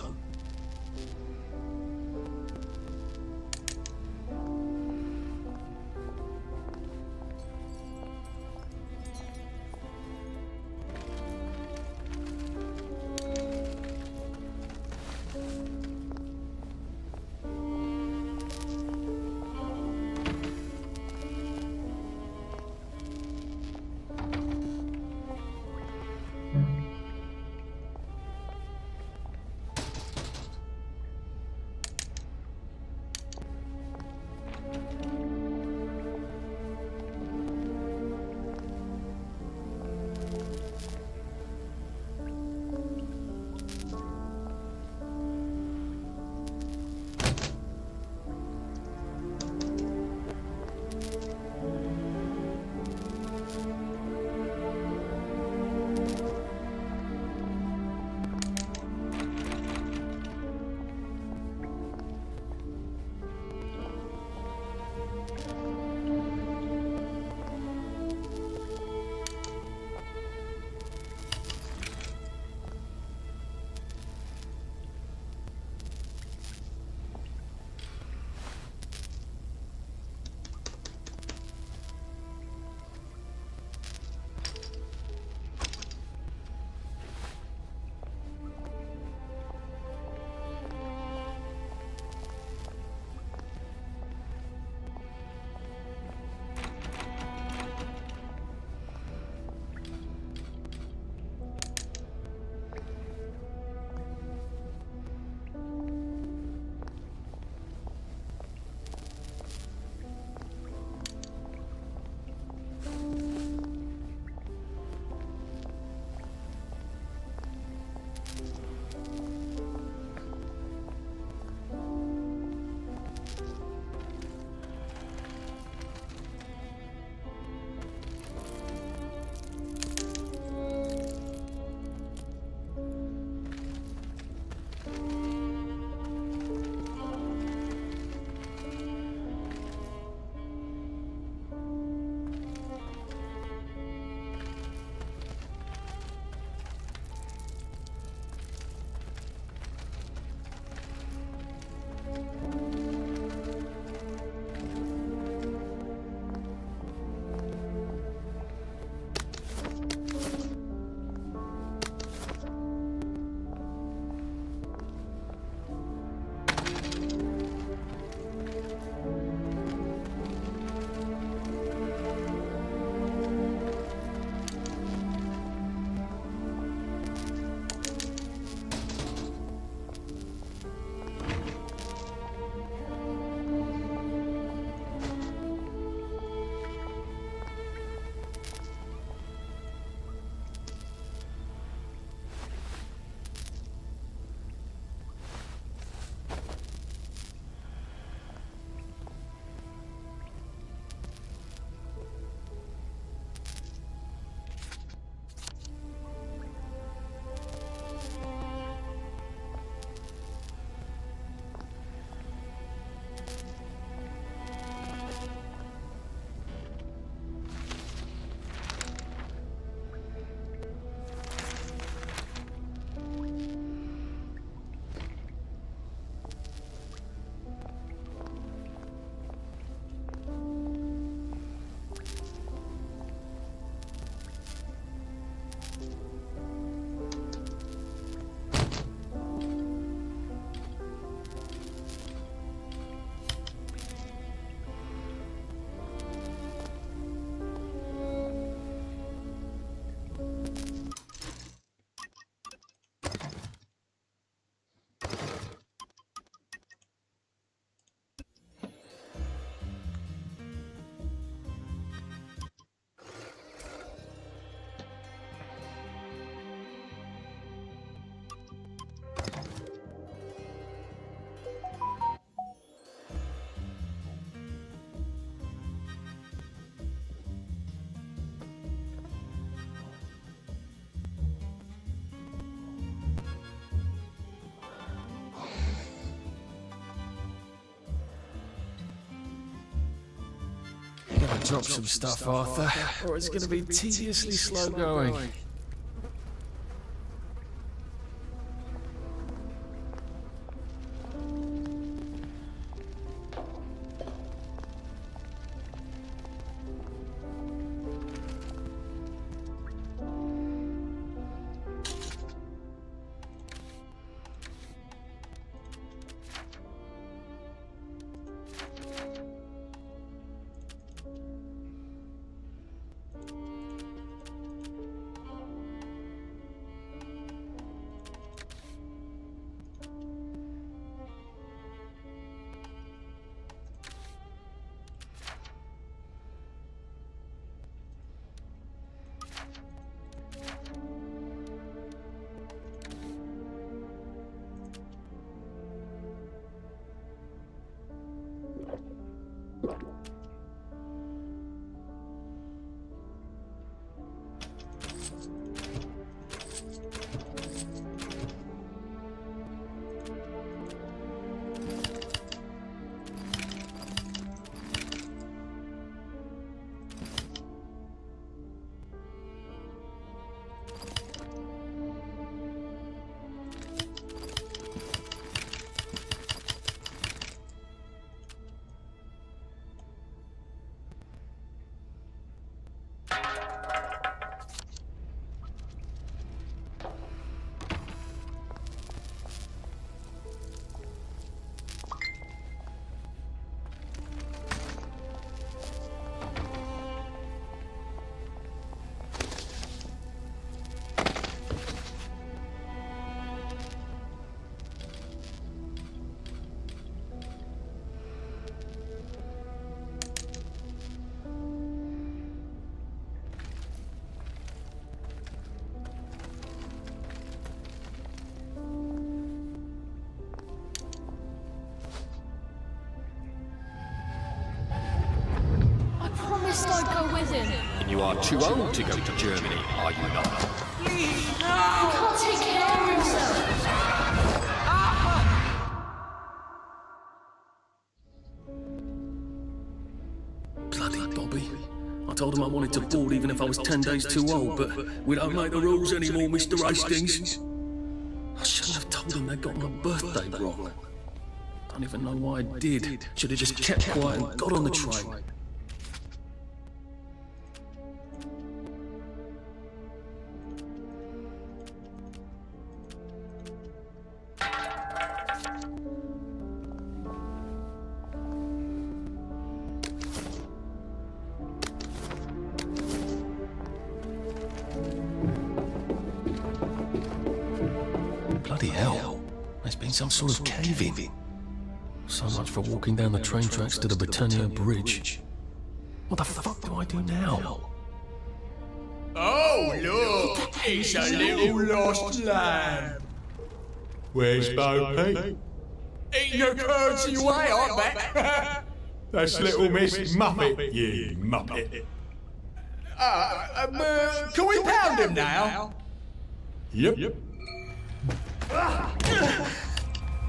Better drop some stuff, Arthur, or it's going to be tediously slow going. You are too old to go to Germany, are you not? He can't take care of himself. Bloody Bobby. I told him I wanted to board even if I was 10 days too old, but we don't make the rules anymore, Mr. Hastings. I shouldn't have told him they got my birthday wrong. Don't even know why I did. Should have just kept quiet and got on the train. Bloody hell. There's been some sort of cave-in. So much for walking down the train tracks to the Britannia Bridge. What the fuck do I do now? Oh, look! It's a little lost lamb. Where's Bo Peep? Eating your curds your way, I bet. That's little Miss Muppet, you muppet. Can we pound him now? Yep.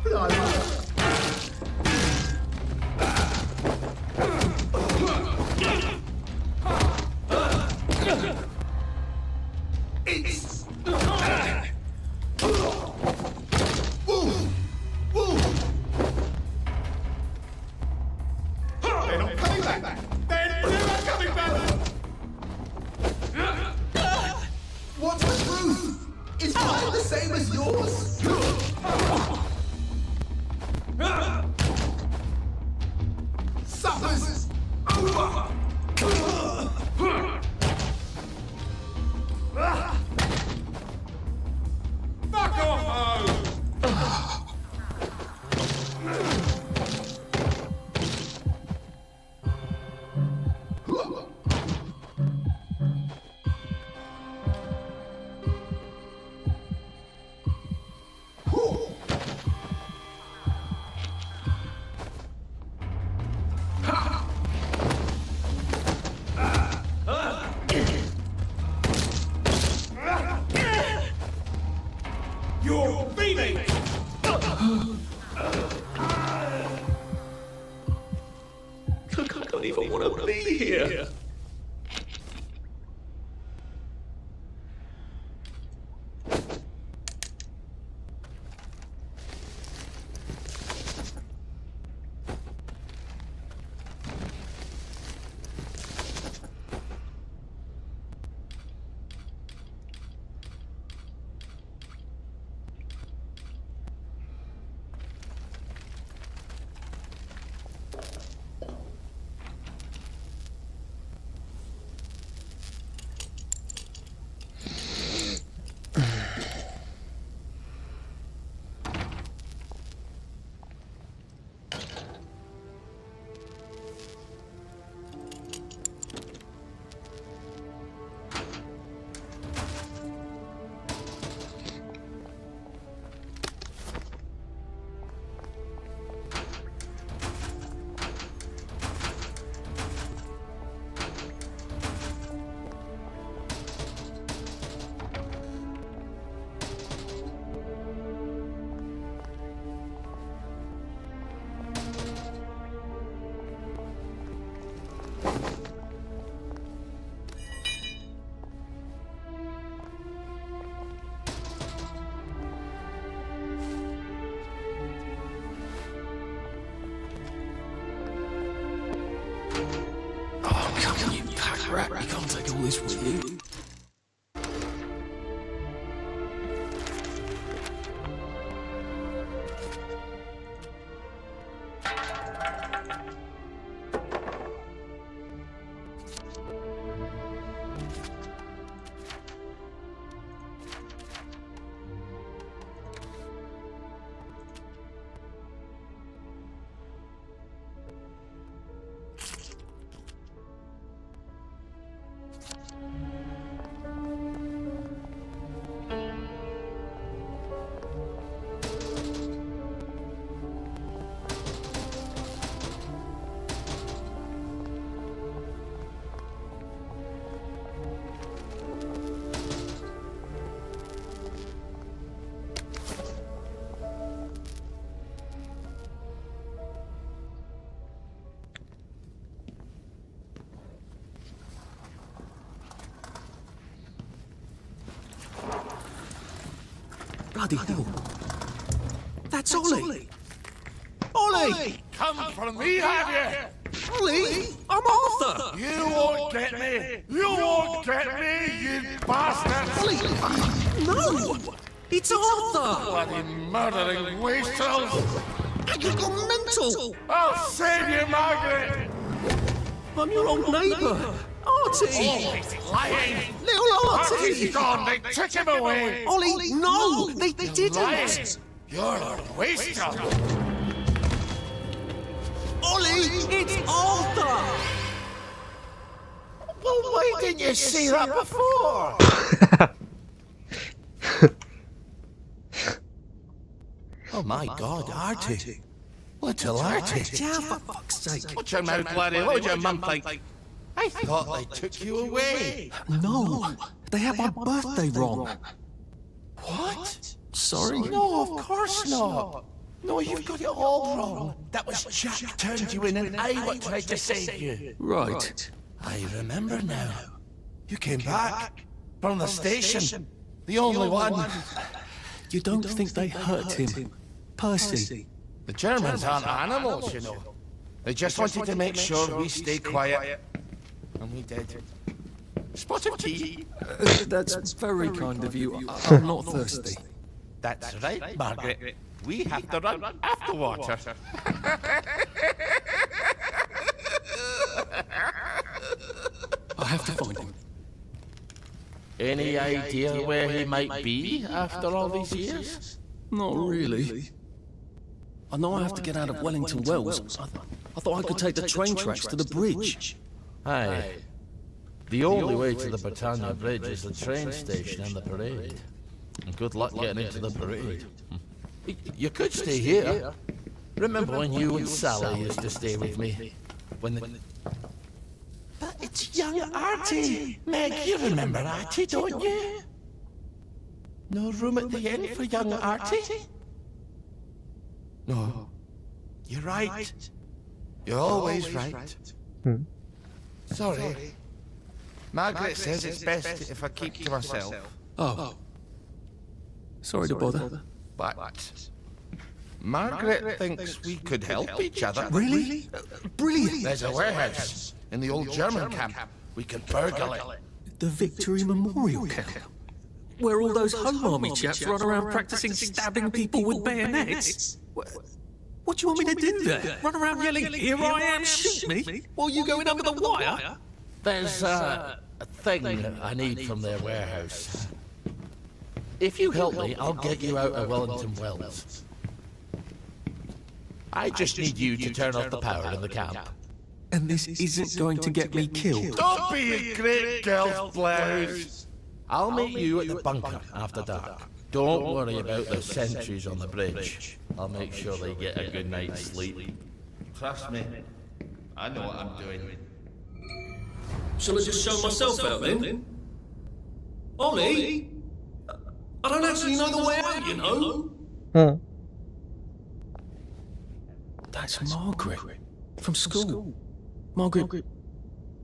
They're not coming back. They're not coming back. What's the truth? Is mine the same as yours? Supper's over! Fuck off, don't even want to be here. Crap, you can't take all this with you. Bloody hell. That's Ollie. Ollie! Come from me, have you? Ollie! I'm Arthur! You won't get me! You won't get me, you bastard! Ollie! No! It's Arthur! Bloody murdering wastrels! You've gone mental! I'll save you, Margaret! I'm your old neighbour! Artie! Oh, he's lying! Little Artie! Artie's gone! They took him away! Ollie, no! They didn't! Lying. You're a wastrel! Ollie, it's Arthur! Well, why didn't you see that before? Oh my God, Artie. Little Artie. Yeah, for fuck's sake. What's your mouth, laddie? What would your mum think? I thought they took you away. No, they had my birthday wrong. What? Sorry? No, of course not. No, you've got it all wrong. That was Jack turned you in and I what tried to save you. Right. I remember now. You came back from the station. The only one. You don't think they hurt him? Percy? The Germans aren't animals, you know. They just wanted to make sure we stay quiet. And we did. Spot of tea. That's very kind of you. I'm not thirsty. That's right, Margaret. We have to run after water. I have to find him. Any idea where he might be after all these years? Not really. I know I have to get out of Wellington Wells. I thought I could take the train tracks to the bridge. Aye. The only way to the Britannia Bridge is the train station and the parade. And good luck getting into the parade. You could stay here. Remember when you and Sally used to stay with me? But it's young Artie. Meg, you remember Artie, don't you? No room at the inn for young Artie? No. You're right. You're always right. Sorry. Margaret says it's best if I keep to myself. Oh. Sorry to bother. But Margaret thinks we could help each other. Really? Brilliant. There's a warehouse in the old German camp. We could burgle it. The Victory Memorial Camp, where all those Home Army chaps run around practicing stabbing people with bayonets. What do you want me to do there? Run around yelling, "Here I am, shoot me," while you go in under the wire? There's a thing I need from their warehouse. If you help me, I'll get you out of Wellington Wells. I just need you to turn off the power in the camp. And this isn't going to get me killed. Don't be a great girl, Blouse. I'll meet you at the bunker after dark. Don't worry about the sentries on the bridge. I'll make sure they get a good night's sleep. Trust me, I know what I'm doing. Shall I just show myself out then? Ollie? I don't actually know the way out, you know. That's Margaret. From school. Margaret...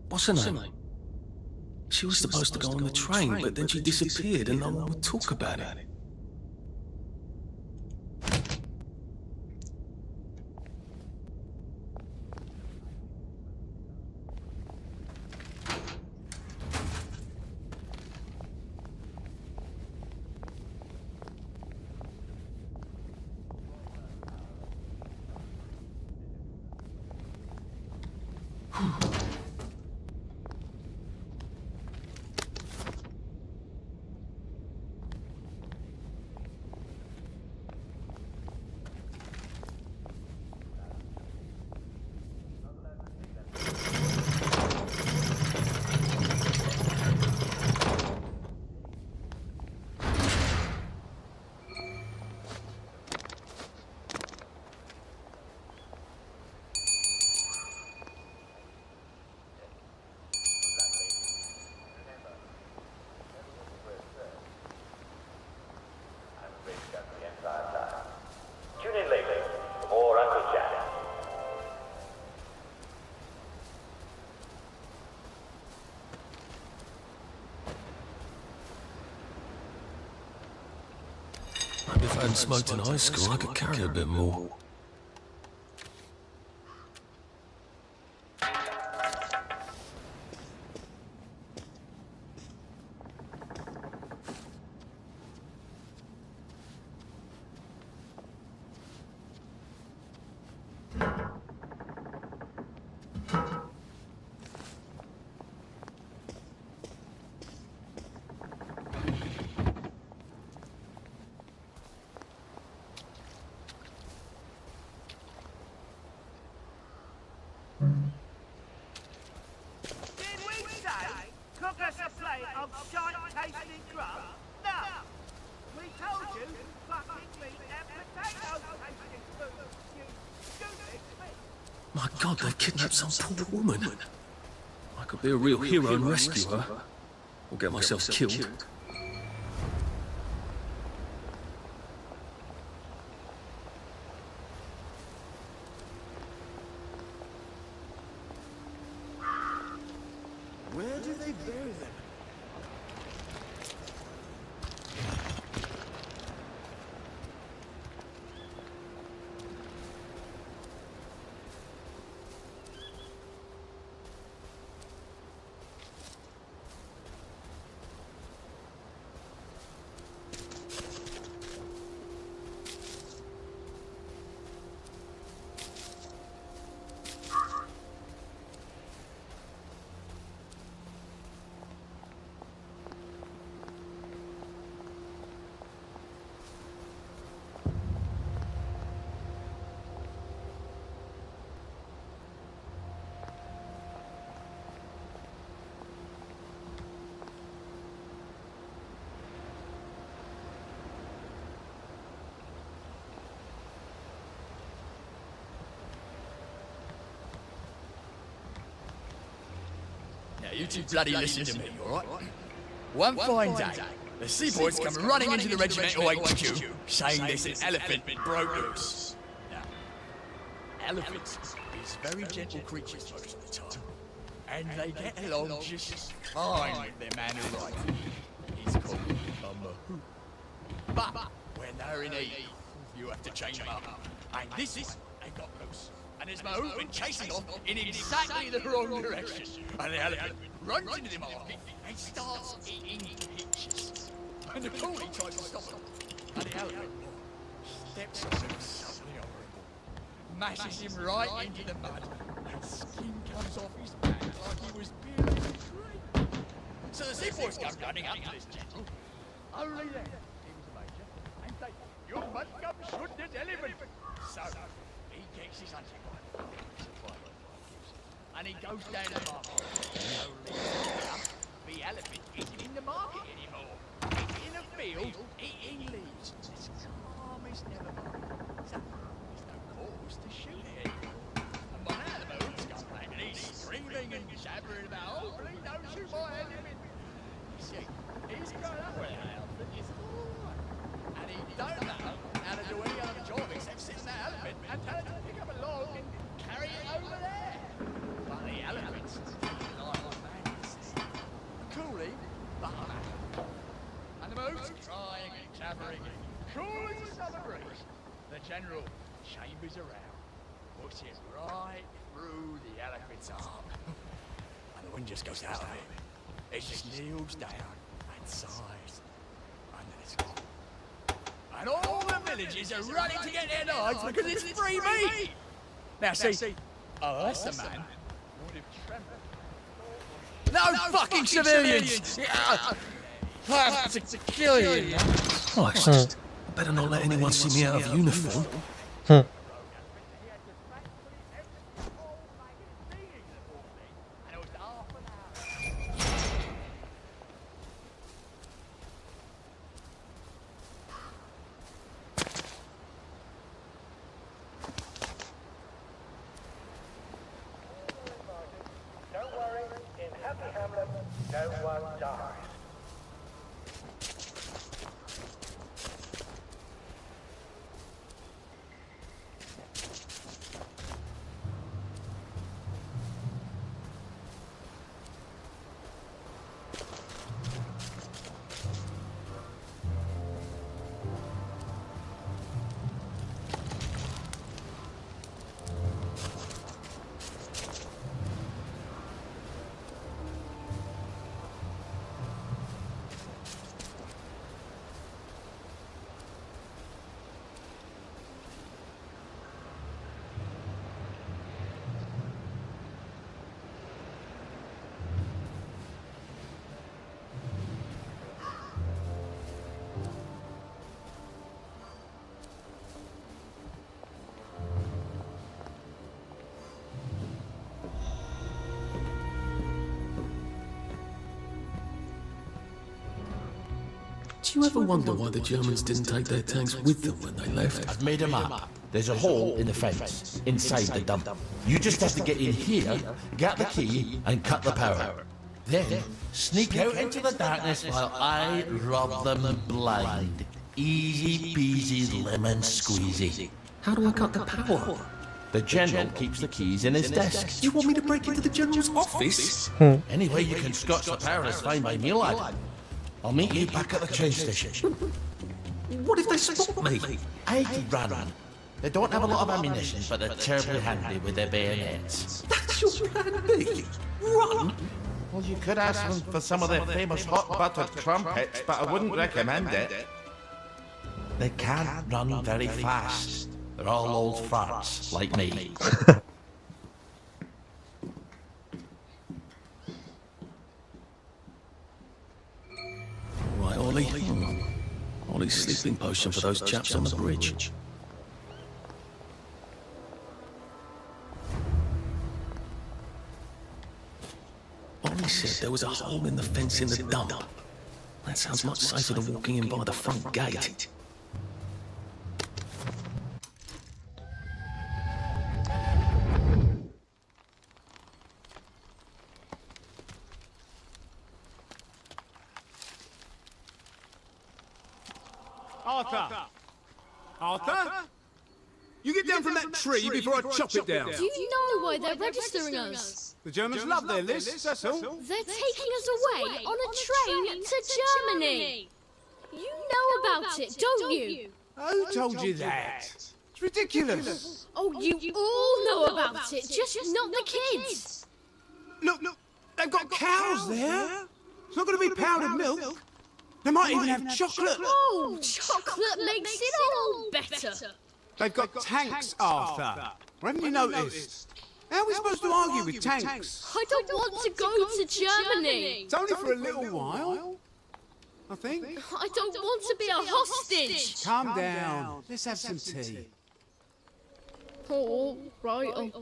What's her name? She was supposed to go on the train, but then she disappeared and no one would talk about it. Tune in later for more Uncle Jack. Maybe if I hadn't smoked in high school, I could carry a bit more. Cook us a plate of shite-tasting grub? No! We told you fucking meat and potato-tasting food, you stupid pig! My God, they've kidnapped some poor woman. I could be a real hero and rescue her. Or get myself killed. Where do they bury them? Now, you two bloody listen to me, alright? One fine day, the seaboys come running into the regimental HQ, saying there's an elephant broke loose. Now, elephants is very gentle creatures most of the time. and they get along just fine with their man who writes. He's called a Mahout. But when they're in heat, you have to change them up. And this is they got loose. And there's Mahout been chasing off in exactly the wrong direction. And the elephant runs into the market and starts eating peaches. And the coolie tries to stop him. And the elephant steps on him something horrible, mashes him right into the mud, and skin comes off his back like he was peeling grape. So the seaboys come running up to this general. Only then he was a major, and say, "You must come shoot this elephant." So he gets his hunting rifle, and he goes down to the market. Only the elephant isn't in the market anymore. It's in a field eating leaves. It's calm as never before. So there's no cause to shoot it. And by now the Mahout's come back and he's screaming and jabbering about, "Oh, please don't shoot my elephant." You see, he's grown up with that elephant his whole life. And he don't know how to do any other job except sit on that elephant and tell it to pick up a log and carry it over there. But the elephant's like a man to see. A coolie, but a man. And the Mahout's crying and jabbering and cool as a summer breeze. The general chambers around, puts it right through the elephant's arm. And the wind just goes out of it. It just kneels down and sighs. And then it's gone. And all the villagers are running to get their knives because it's free meat. Now see, that's the man would have trembled. No fucking civilians! I have to kill you. Christ, I better not let anyone see me out of uniform. Don't worry, in Happy Hamlet, no one dies. Do you ever wonder why the Germans didn't take their tanks with them when they left? I've made a map. There's a hole in the fence, inside the dump. You just have to get in here, get the key, and cut the power. Then, sneak out into the darkness while I rob them blind. Easy peasy lemon squeezy. How do I cut the power? The general keeps the keys in his desk. Do you want me to break into the general's office? Any way you can scotch the power is fine by me, lad. I'll meet you back at the train station. What if they spot me? I could run. They don't have a lot of ammunition, but they're terribly handy with their bayonets. That's your plan B? Run? Well, you could ask them for some of their famous hot buttered crumpets, but I wouldn't recommend it. They can't run very fast. They're all old farts, like me. Right, Ollie. Ollie's sleeping potion for those chaps on the bridge. Ollie said there was a hole in the fence in the dump. That sounds much safer than walking in by the front gate. Arthur! Arthur? You get down from that tree before I chop it down. Do you know why they're registering us? The Germans love their lists, that's all. They're taking us away on a train to Germany. You know about it, don't you? Who told you that? It's ridiculous. Oh, you all know about it, just not the kids. Look, they've got cows there. It's not going to be powdered milk. They might even have chocolate. Oh, chocolate makes it all better. They've got tanks, Arthur. Haven't you noticed? How are we supposed to argue with tanks? I don't want to go to Germany. It's only for a little while, I think. I don't want to be a hostage. Calm down. Let's have some tea. Oh, right.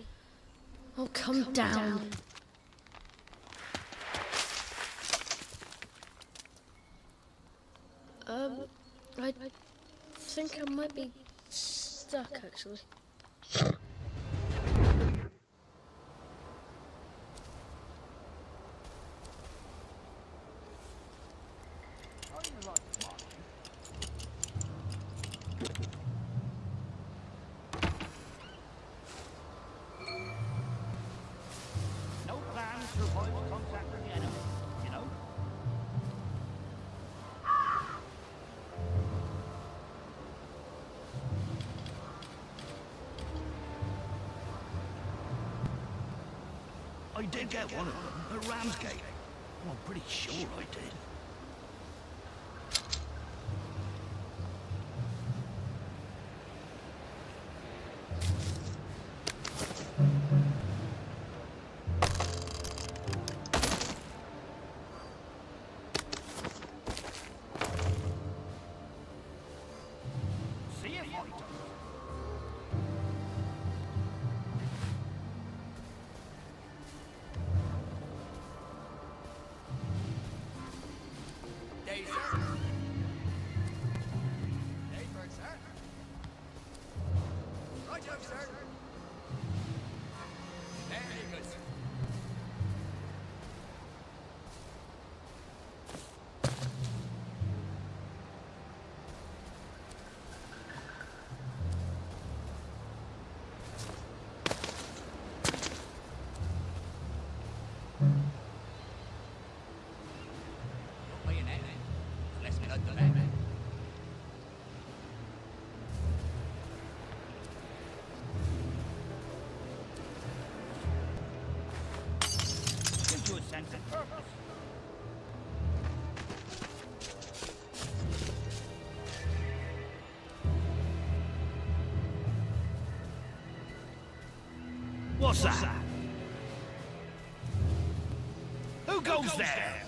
I'll come down. I think I might be stuck, actually. No plans to avoid contact with the enemy, you know? I did get one of them at Ramsgate. Well, I'm pretty sure I did. See if I don't. Day, sir. Day for it, sir. Right up, sir. Very good, sir. Less blood than that. Gives you a sense of purpose. What's that? Who goes there?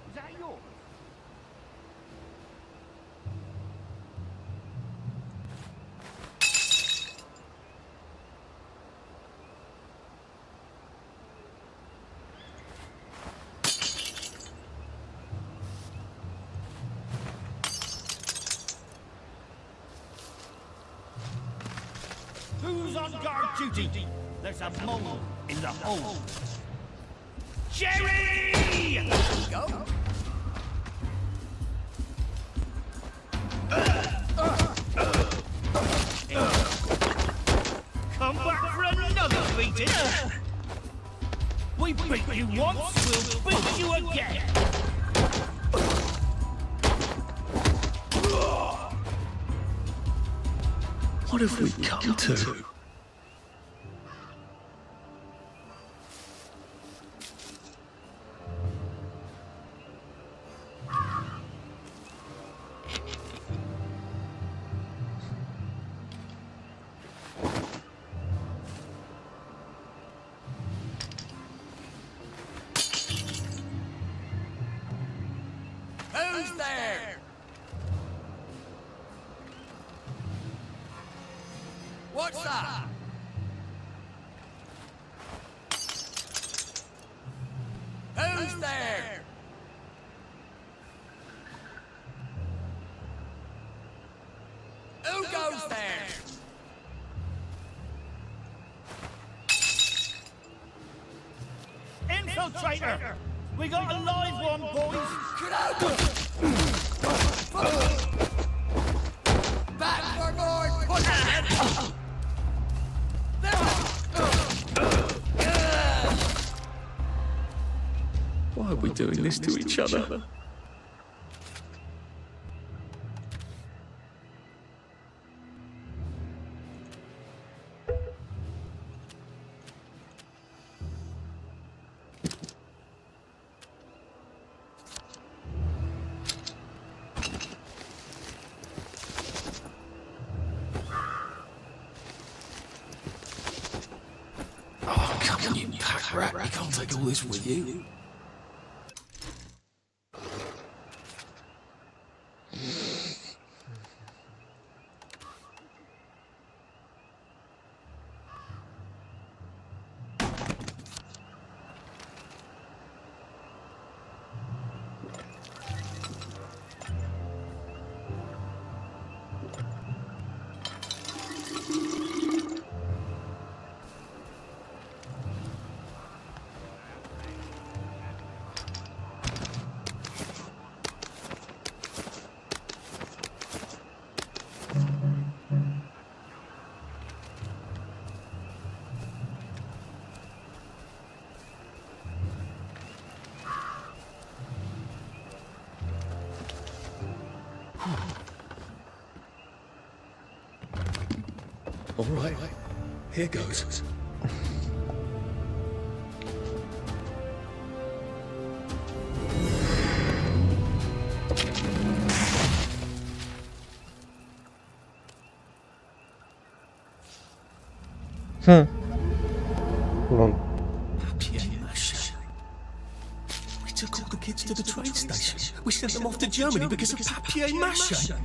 Is that yours? Who's on guard duty? There's a mole in the hole. Jerry! Go. Come back for another beating. We beat you once, we'll beat you again. What have we come to? Who's there? What's that? Who's there? Who goes there? Infiltrator! We got a live one, boys. Back for more push! Why are we doing this to each other? Oh, come on, you pack rat. You can't take all this with you. All right, here goes. Lol. We took all the kids to the train station. We sent them off to Germany because of papier-mâché.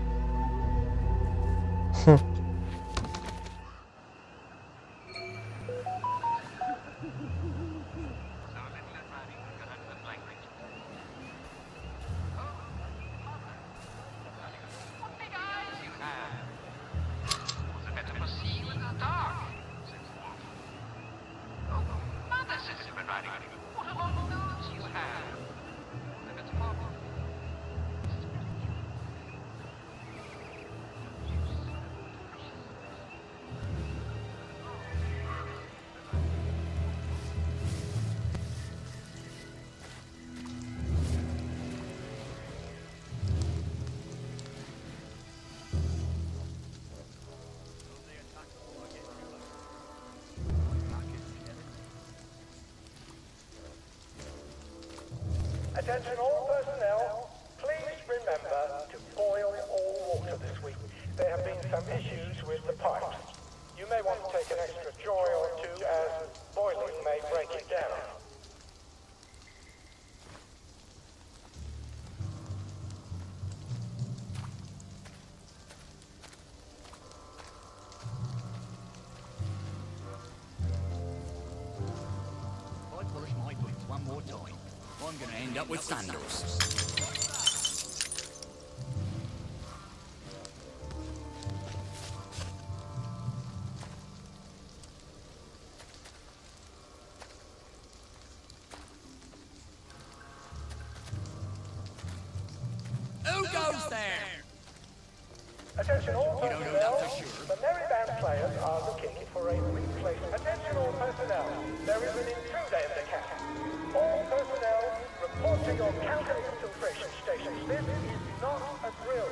Attention all personnel, please remember to boil all water this week. There have been some issues with the pipes. You may want to take an extra joy or two as boiling may break it down. If I polish my boots one more time, I'm gonna end up with sandals. Who goes there? Attention all You don't know personnel, that for sure. the merry band players are looking for a replacement. Attention all personnel, there is an intruder in the camp. All personnel, report to your counter-infiltration stations. This is not a drill.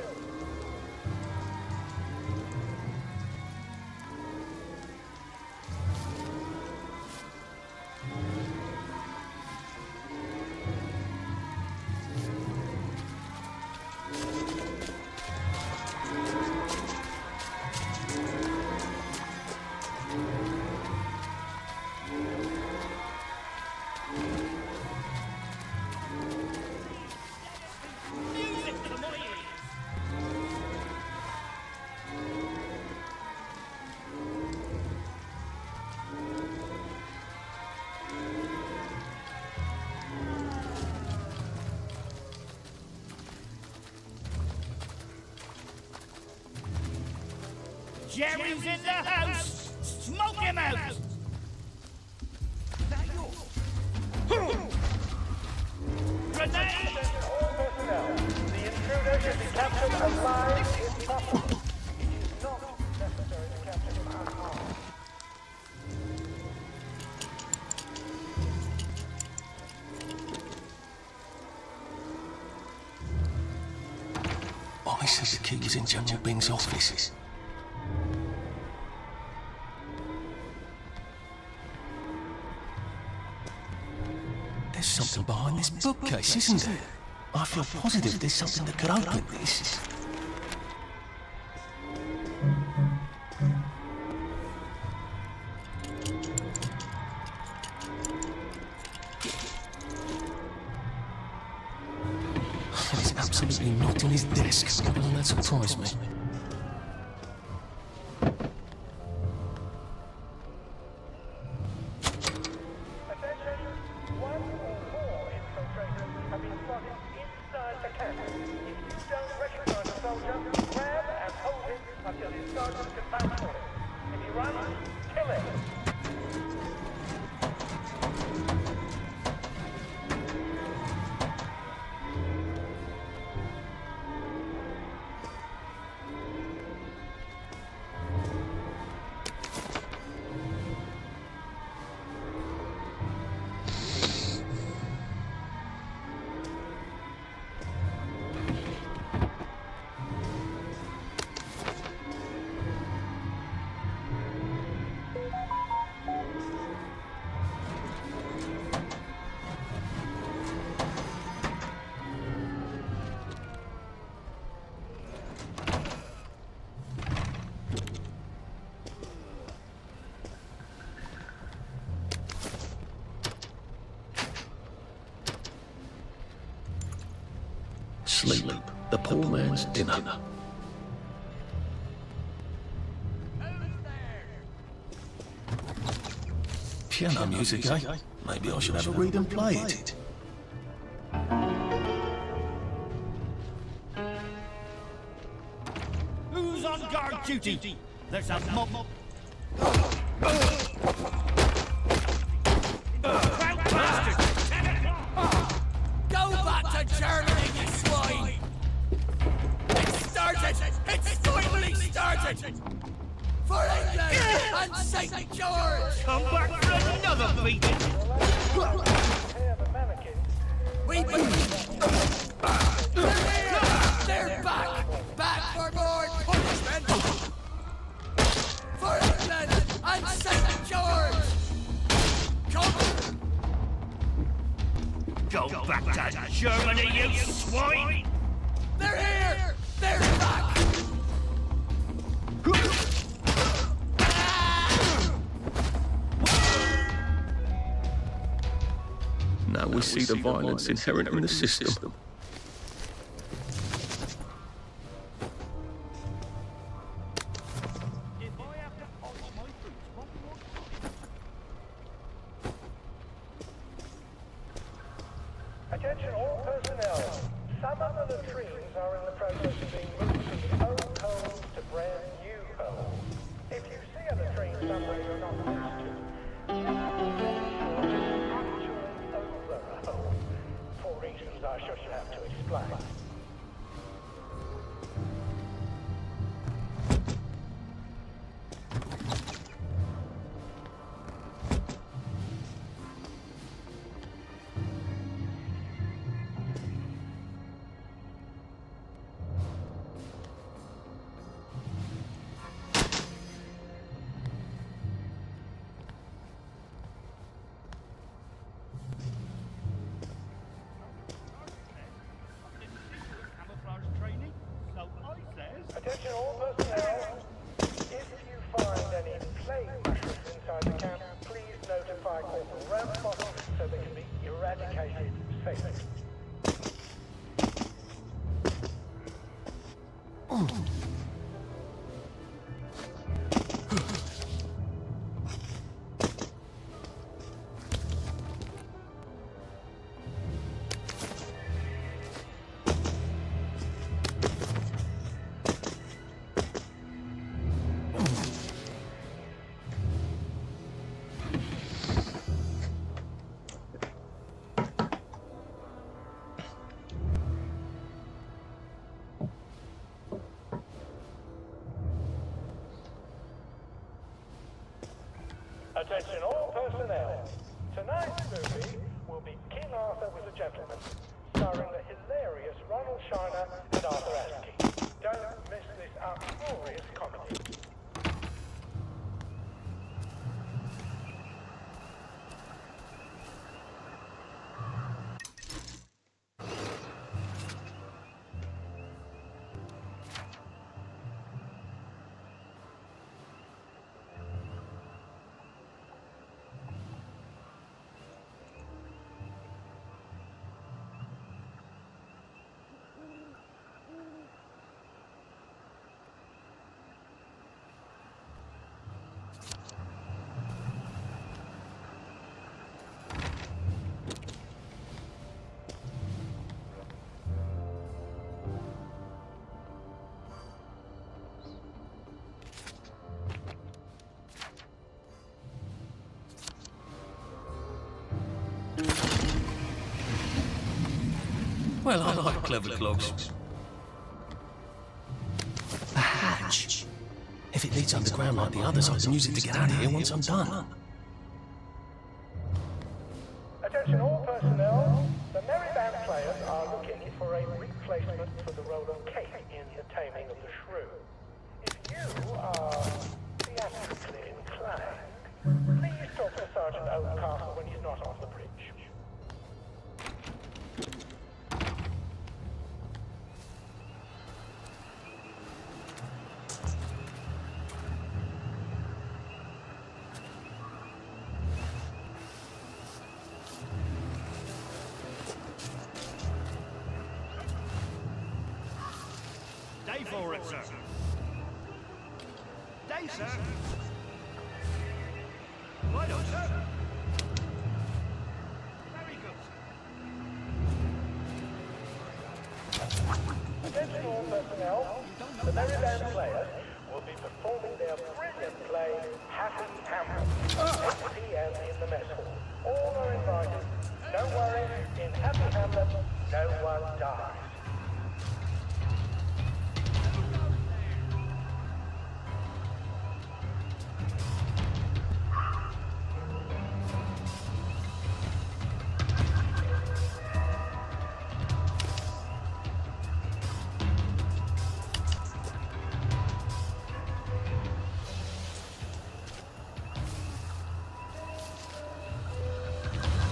Jerry's in the house! Smoke him out! I said the key was in General Bing's office. There's something behind this bookcase, isn't there? I feel positive there's something that could open this. There's absolutely not in his desk. Well, that surprised me. Sleep, the poor man's dinner. Piano music, eh? Maybe I should have a read and play it. Who's on guard duty? There's a mob. Go back to Germany, you swine! It started! It's finally started! For England and St. George! Come back for another beating! They're back! Back for more punishment! For England and St. George! Come! Go back to Germany, you swine! They're here! They're back! Now we see the violence inherent in the system. Attention all personnel. Some of the latrines are in the process of being moved from the old homes to brand new homes. If you see a latrine somewhere you're not used to, actually over a home. For reasons I shouldn't have to explain. Attention all personnel. If you find any plague mushrooms inside the camp, please notify Corporal Ramsbottom so they can be eradicated safely. Attention all personnel. Tonight's movie will be King Arthur was a Gentleman, starring the hilarious Ronald Shiner and Arthur Askey. Don't miss this uproarious comedy. Well, I like clever clogs. A hatch. If it leads underground like the others, I can use it to get out of here once I'm done. Attention all personnel. The Merry Band players are looking for a replacement for the role of Kate in The Taming of the Shrew. If you are theatrically inclined, please talk to Sergeant Oldcastle when he's not on the bridge. Day for it, sir. Day, sir. Right on, sir. Very good, sir. Attention all personnel. The Merry Band players will be performing their brilliant play, Happy Hamlet, 8 p.m. in the mess hall. All are invited. Don't worry, in Happy Hamlet, no one dies.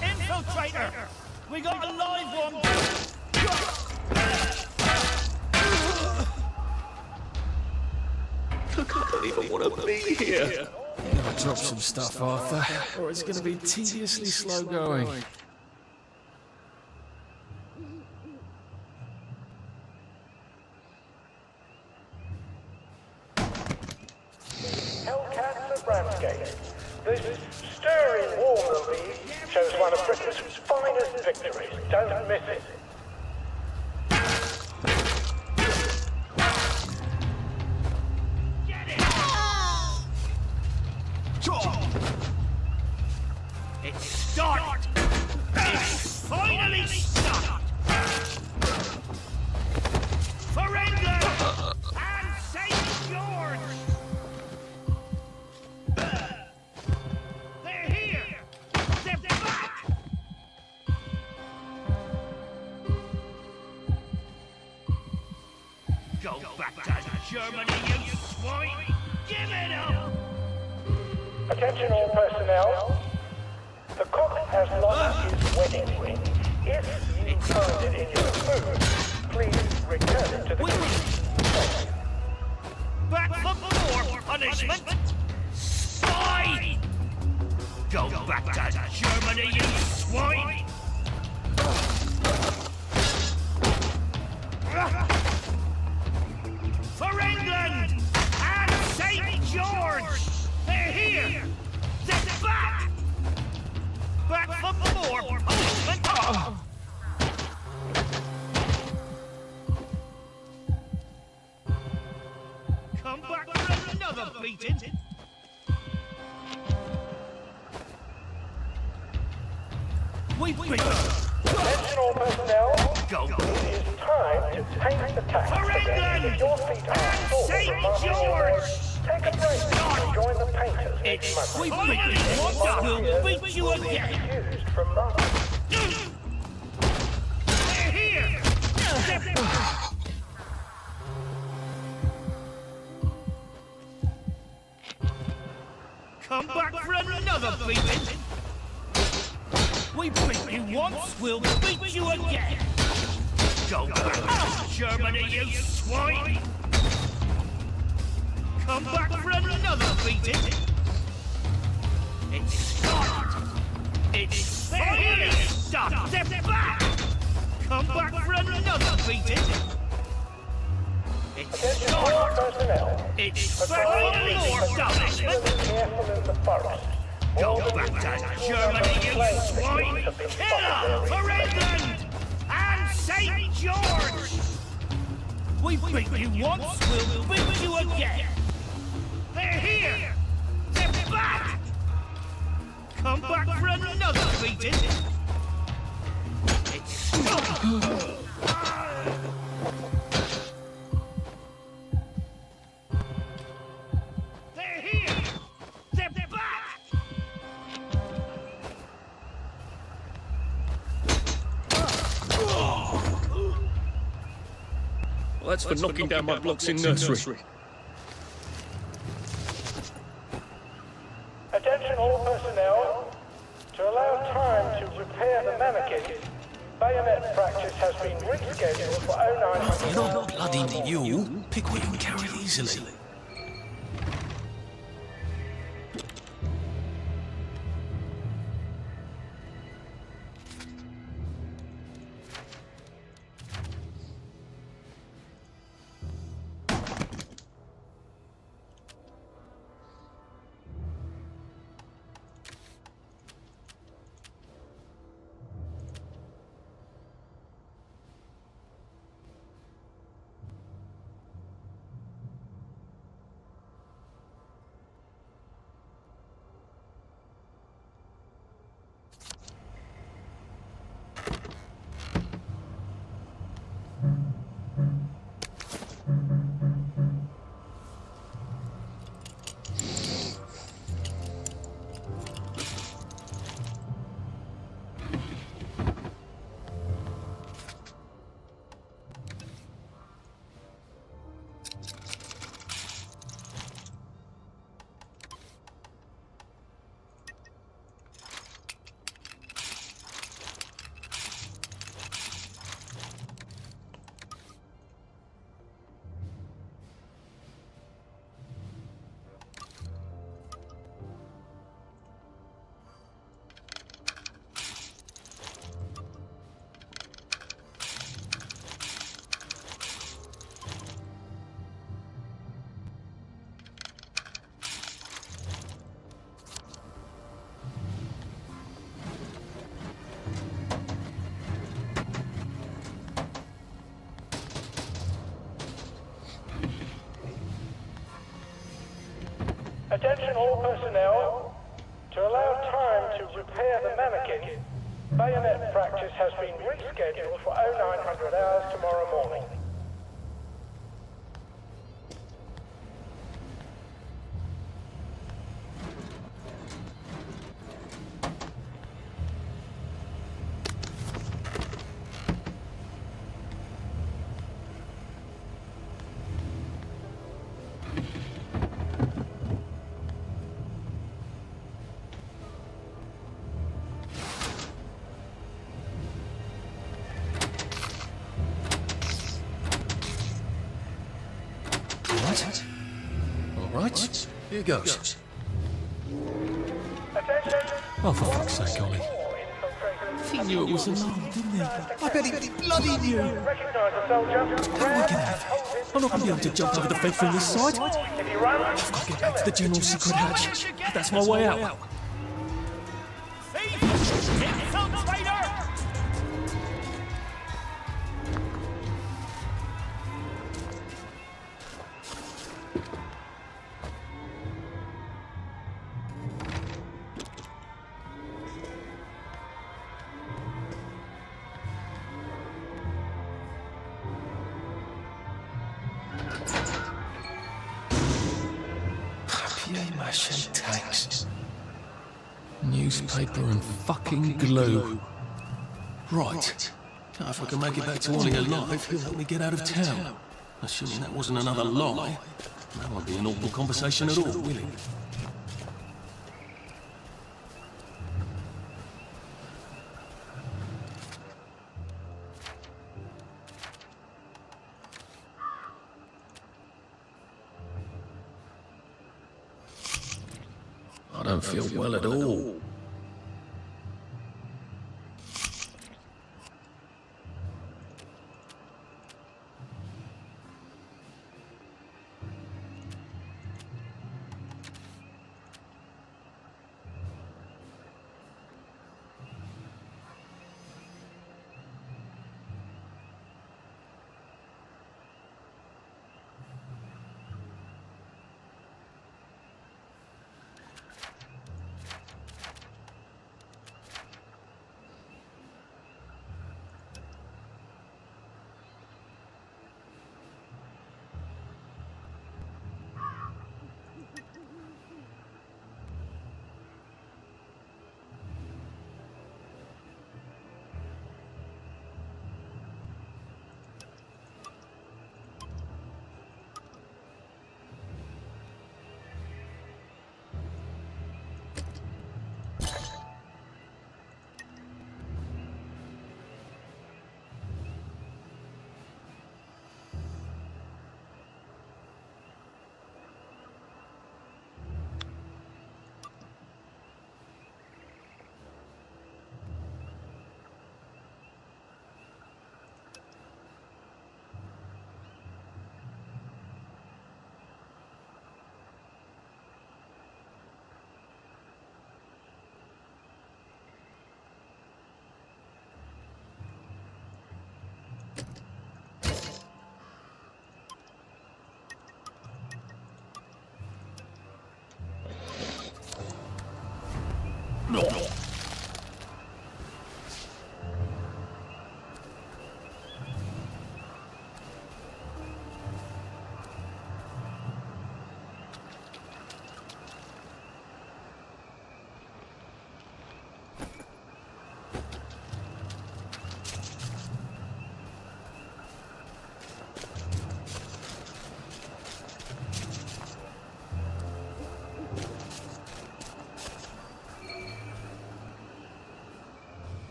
Infiltrator! We got a live one! I don't even want to be here. Gotta drop some stuff, Arthur, or it's gonna be tediously slow going. Hellcats of Ramsgate. This stirring war movie shows one of Britain's finest victories. Don't miss it. It's started! It's finally started! For England and St. George! They're here! They're back! Go back to Germany, you swine! Give it up! Attention all personnel. The cook has lost his wedding ring. If you find it in your food, please return it to the queen. Back for more punishment! Spy! Go back to Germany, you swine! For England and St. George! They're here! They're back! Back for more punishment! Come back for another beating! Attention all personnel. Go! It is time time to paint the tax today. If your feet are full St. from marching indoors, take a break and join the painters next We month. beat you once, we'll beat you again. Used from marching. They're here! Come back for another beating! We beat you once, we'll beat you again! Go back, Germany, you swine! Come back for another beating! It's started! It's finally started! Step back! Come back for another beating! It's started! It's finally started! Careful in the forest. Go back to Germany, you swine! Killer for England! And St. George! We beat you once, we'll beat you again! They're here! Step back! Come back for another beating! It's They're here! Step back! Well, that's for knocking down my blocks in nursery. Attention all personnel. To allow time to repair the mannequin, bayonet practice has been rescheduled for 0900 You're not bloody mule. Pick what you can carry easily. Attention all personnel. To allow time to repair the mannequin, bayonet practice has been rescheduled for 0900 hours tomorrow morning. Alright, here goes. Oh, for fuck's sake, Ollie. He knew it was alarm, didn't he? I bet he bloody knew. How do I get out? I'm not going to be able to jump over the fence from this side. I've got to get back to the general secret hatch. That's my way out. Papier-mâché tanks. Newspaper and fucking glue. Right. Now, if I can make it back to Ollie alive, he'll help me get out of town. Assuming that wasn't another lie. That won't be an awkward conversation at all, will it? I don't feel well at all.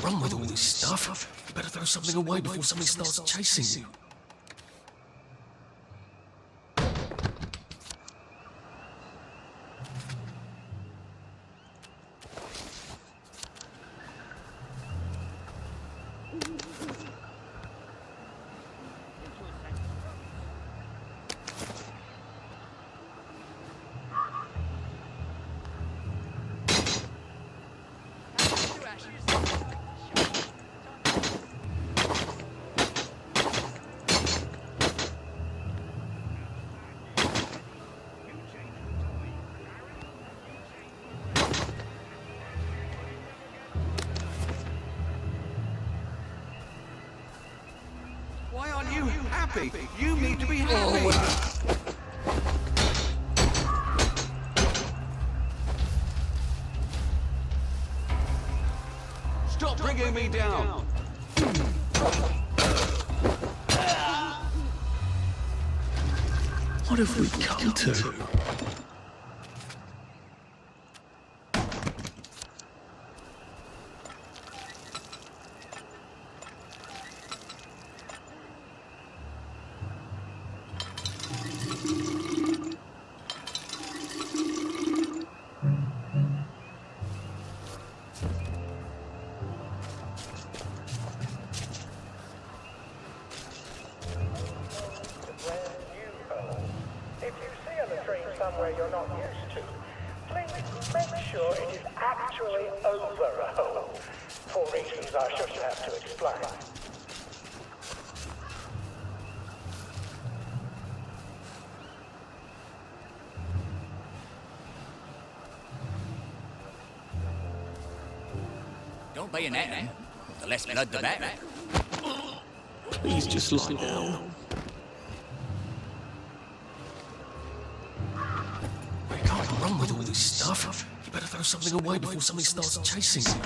Run with all this stuff. You better throw something away before something starts chasing you. Why aren't you happy? You need to be happy. Stop bringing me down. What have we come to? Somewhere you're not used to, please make sure it is actually over a hole, for reasons I shouldn't have to explain. not bayonet him. The less blood, the better. Please just lie down. We can't run with all this stuff. You better throw something away before something starts chasing you.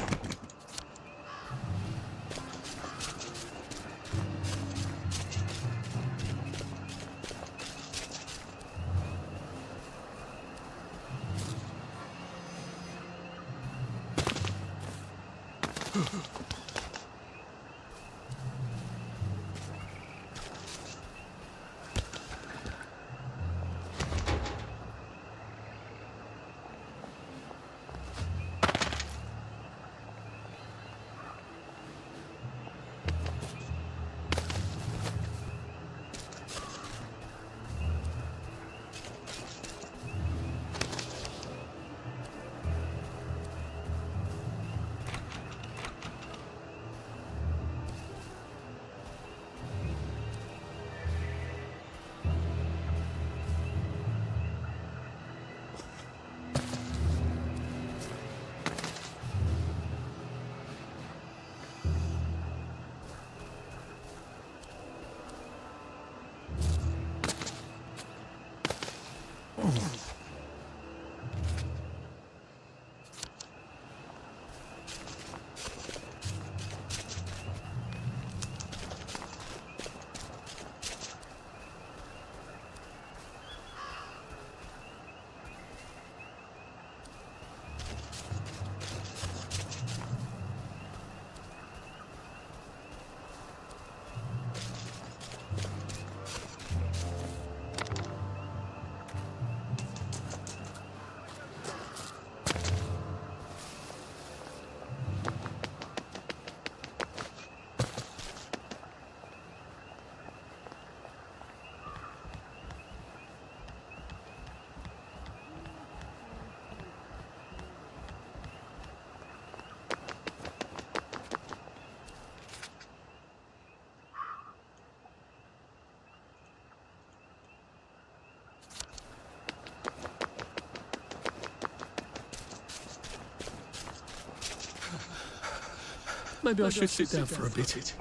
Maybe I should sit down for a bit.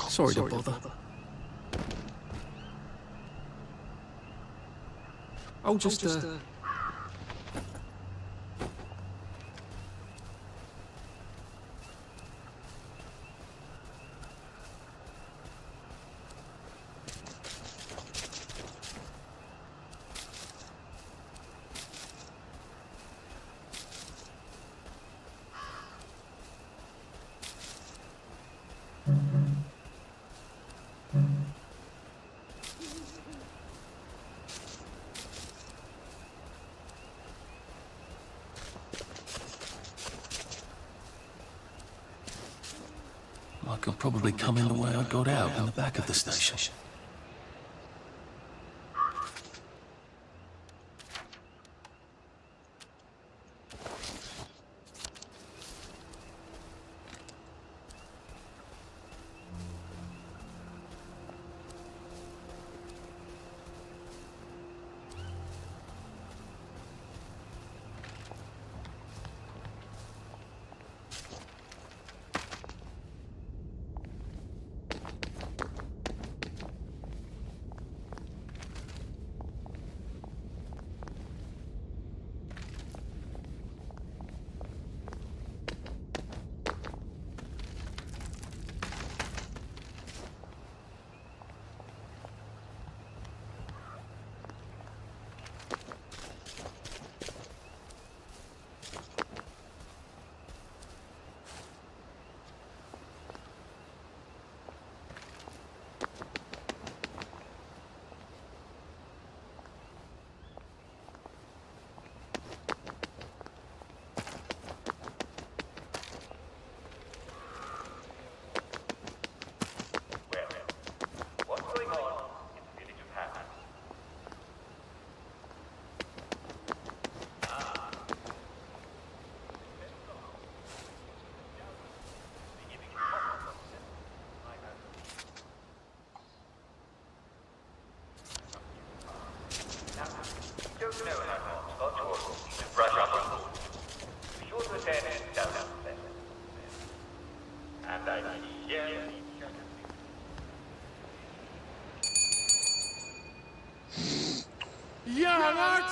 Sorry to bother. I'll just, I could probably come in the way I got out in the back of the station.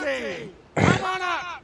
Artie! Come on up!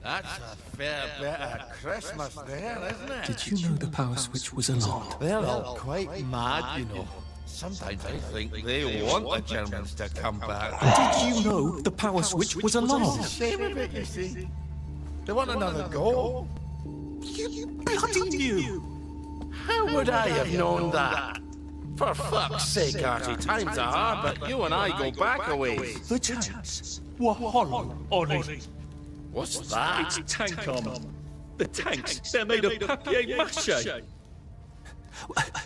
That's a fair bit of Christmas there, isn't it? Did you know the power switch was alarmed? They're all quite mad, you know. Sometimes I think they want the Germans to come back. Did you know the power switch was alarmed? Shame of it, you see. They want another go. You bloody knew! How would I have known that? For fuck's sake, Artie, times are hard, but you and I go back a ways. The tanks were hollow on it. What's that? It's tank armor. The tanks, they're made of papier-mâché.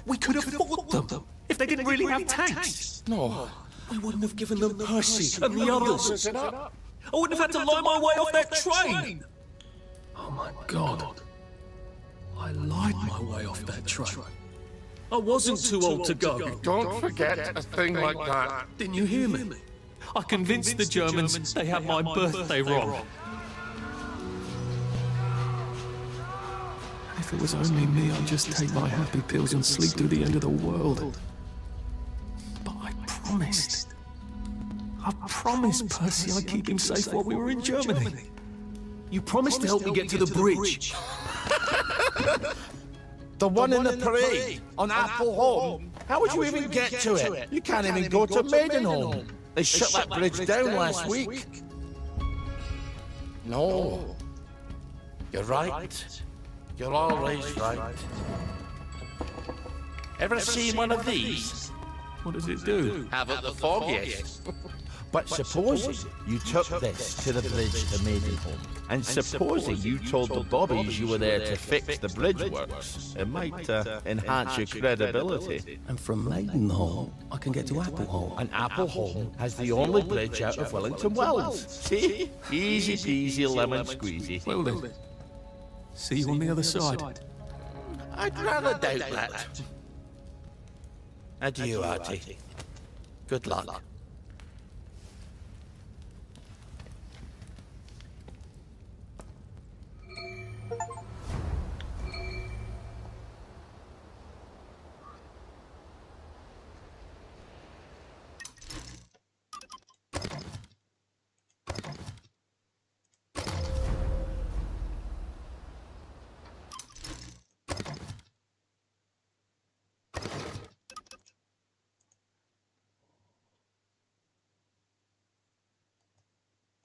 We could have fought them if they didn't really have tanks. No. We wouldn't have given them Percy and the others. I wouldn't have had to lie my way off that train. Oh my God. I lied my way off that train. I wasn't too old to go. Don't forget a thing like that. Didn't you hear me? I convinced the Germans they had my birthday wrong. If it was only me, I'd just take my happy pills and sleep through the end of the world. But I promised. I promised Percy I'd keep him safe while we were in Germany. You promised to help me get to the bridge. The one in the parade, on Apple Home. How would you even get to it? You can't even go to Maidenholm. They shut that bridge down last week. No. You're right. You're always right. Ever seen one of these? What does it do? Haven't the foggiest. But supposing you took this to the bridge to Maidenholm, and supposing you told the bobbies you were there to fix the bridge works, it might enhance your credibility. And from Maidenholm, I can get to Appleholm. And Appleholm has the only bridge out of Wellington Wells. See? Easy peasy lemon squeezy. Well then, see you on the other side. I'd rather doubt that. Adieu, Artie. Good luck.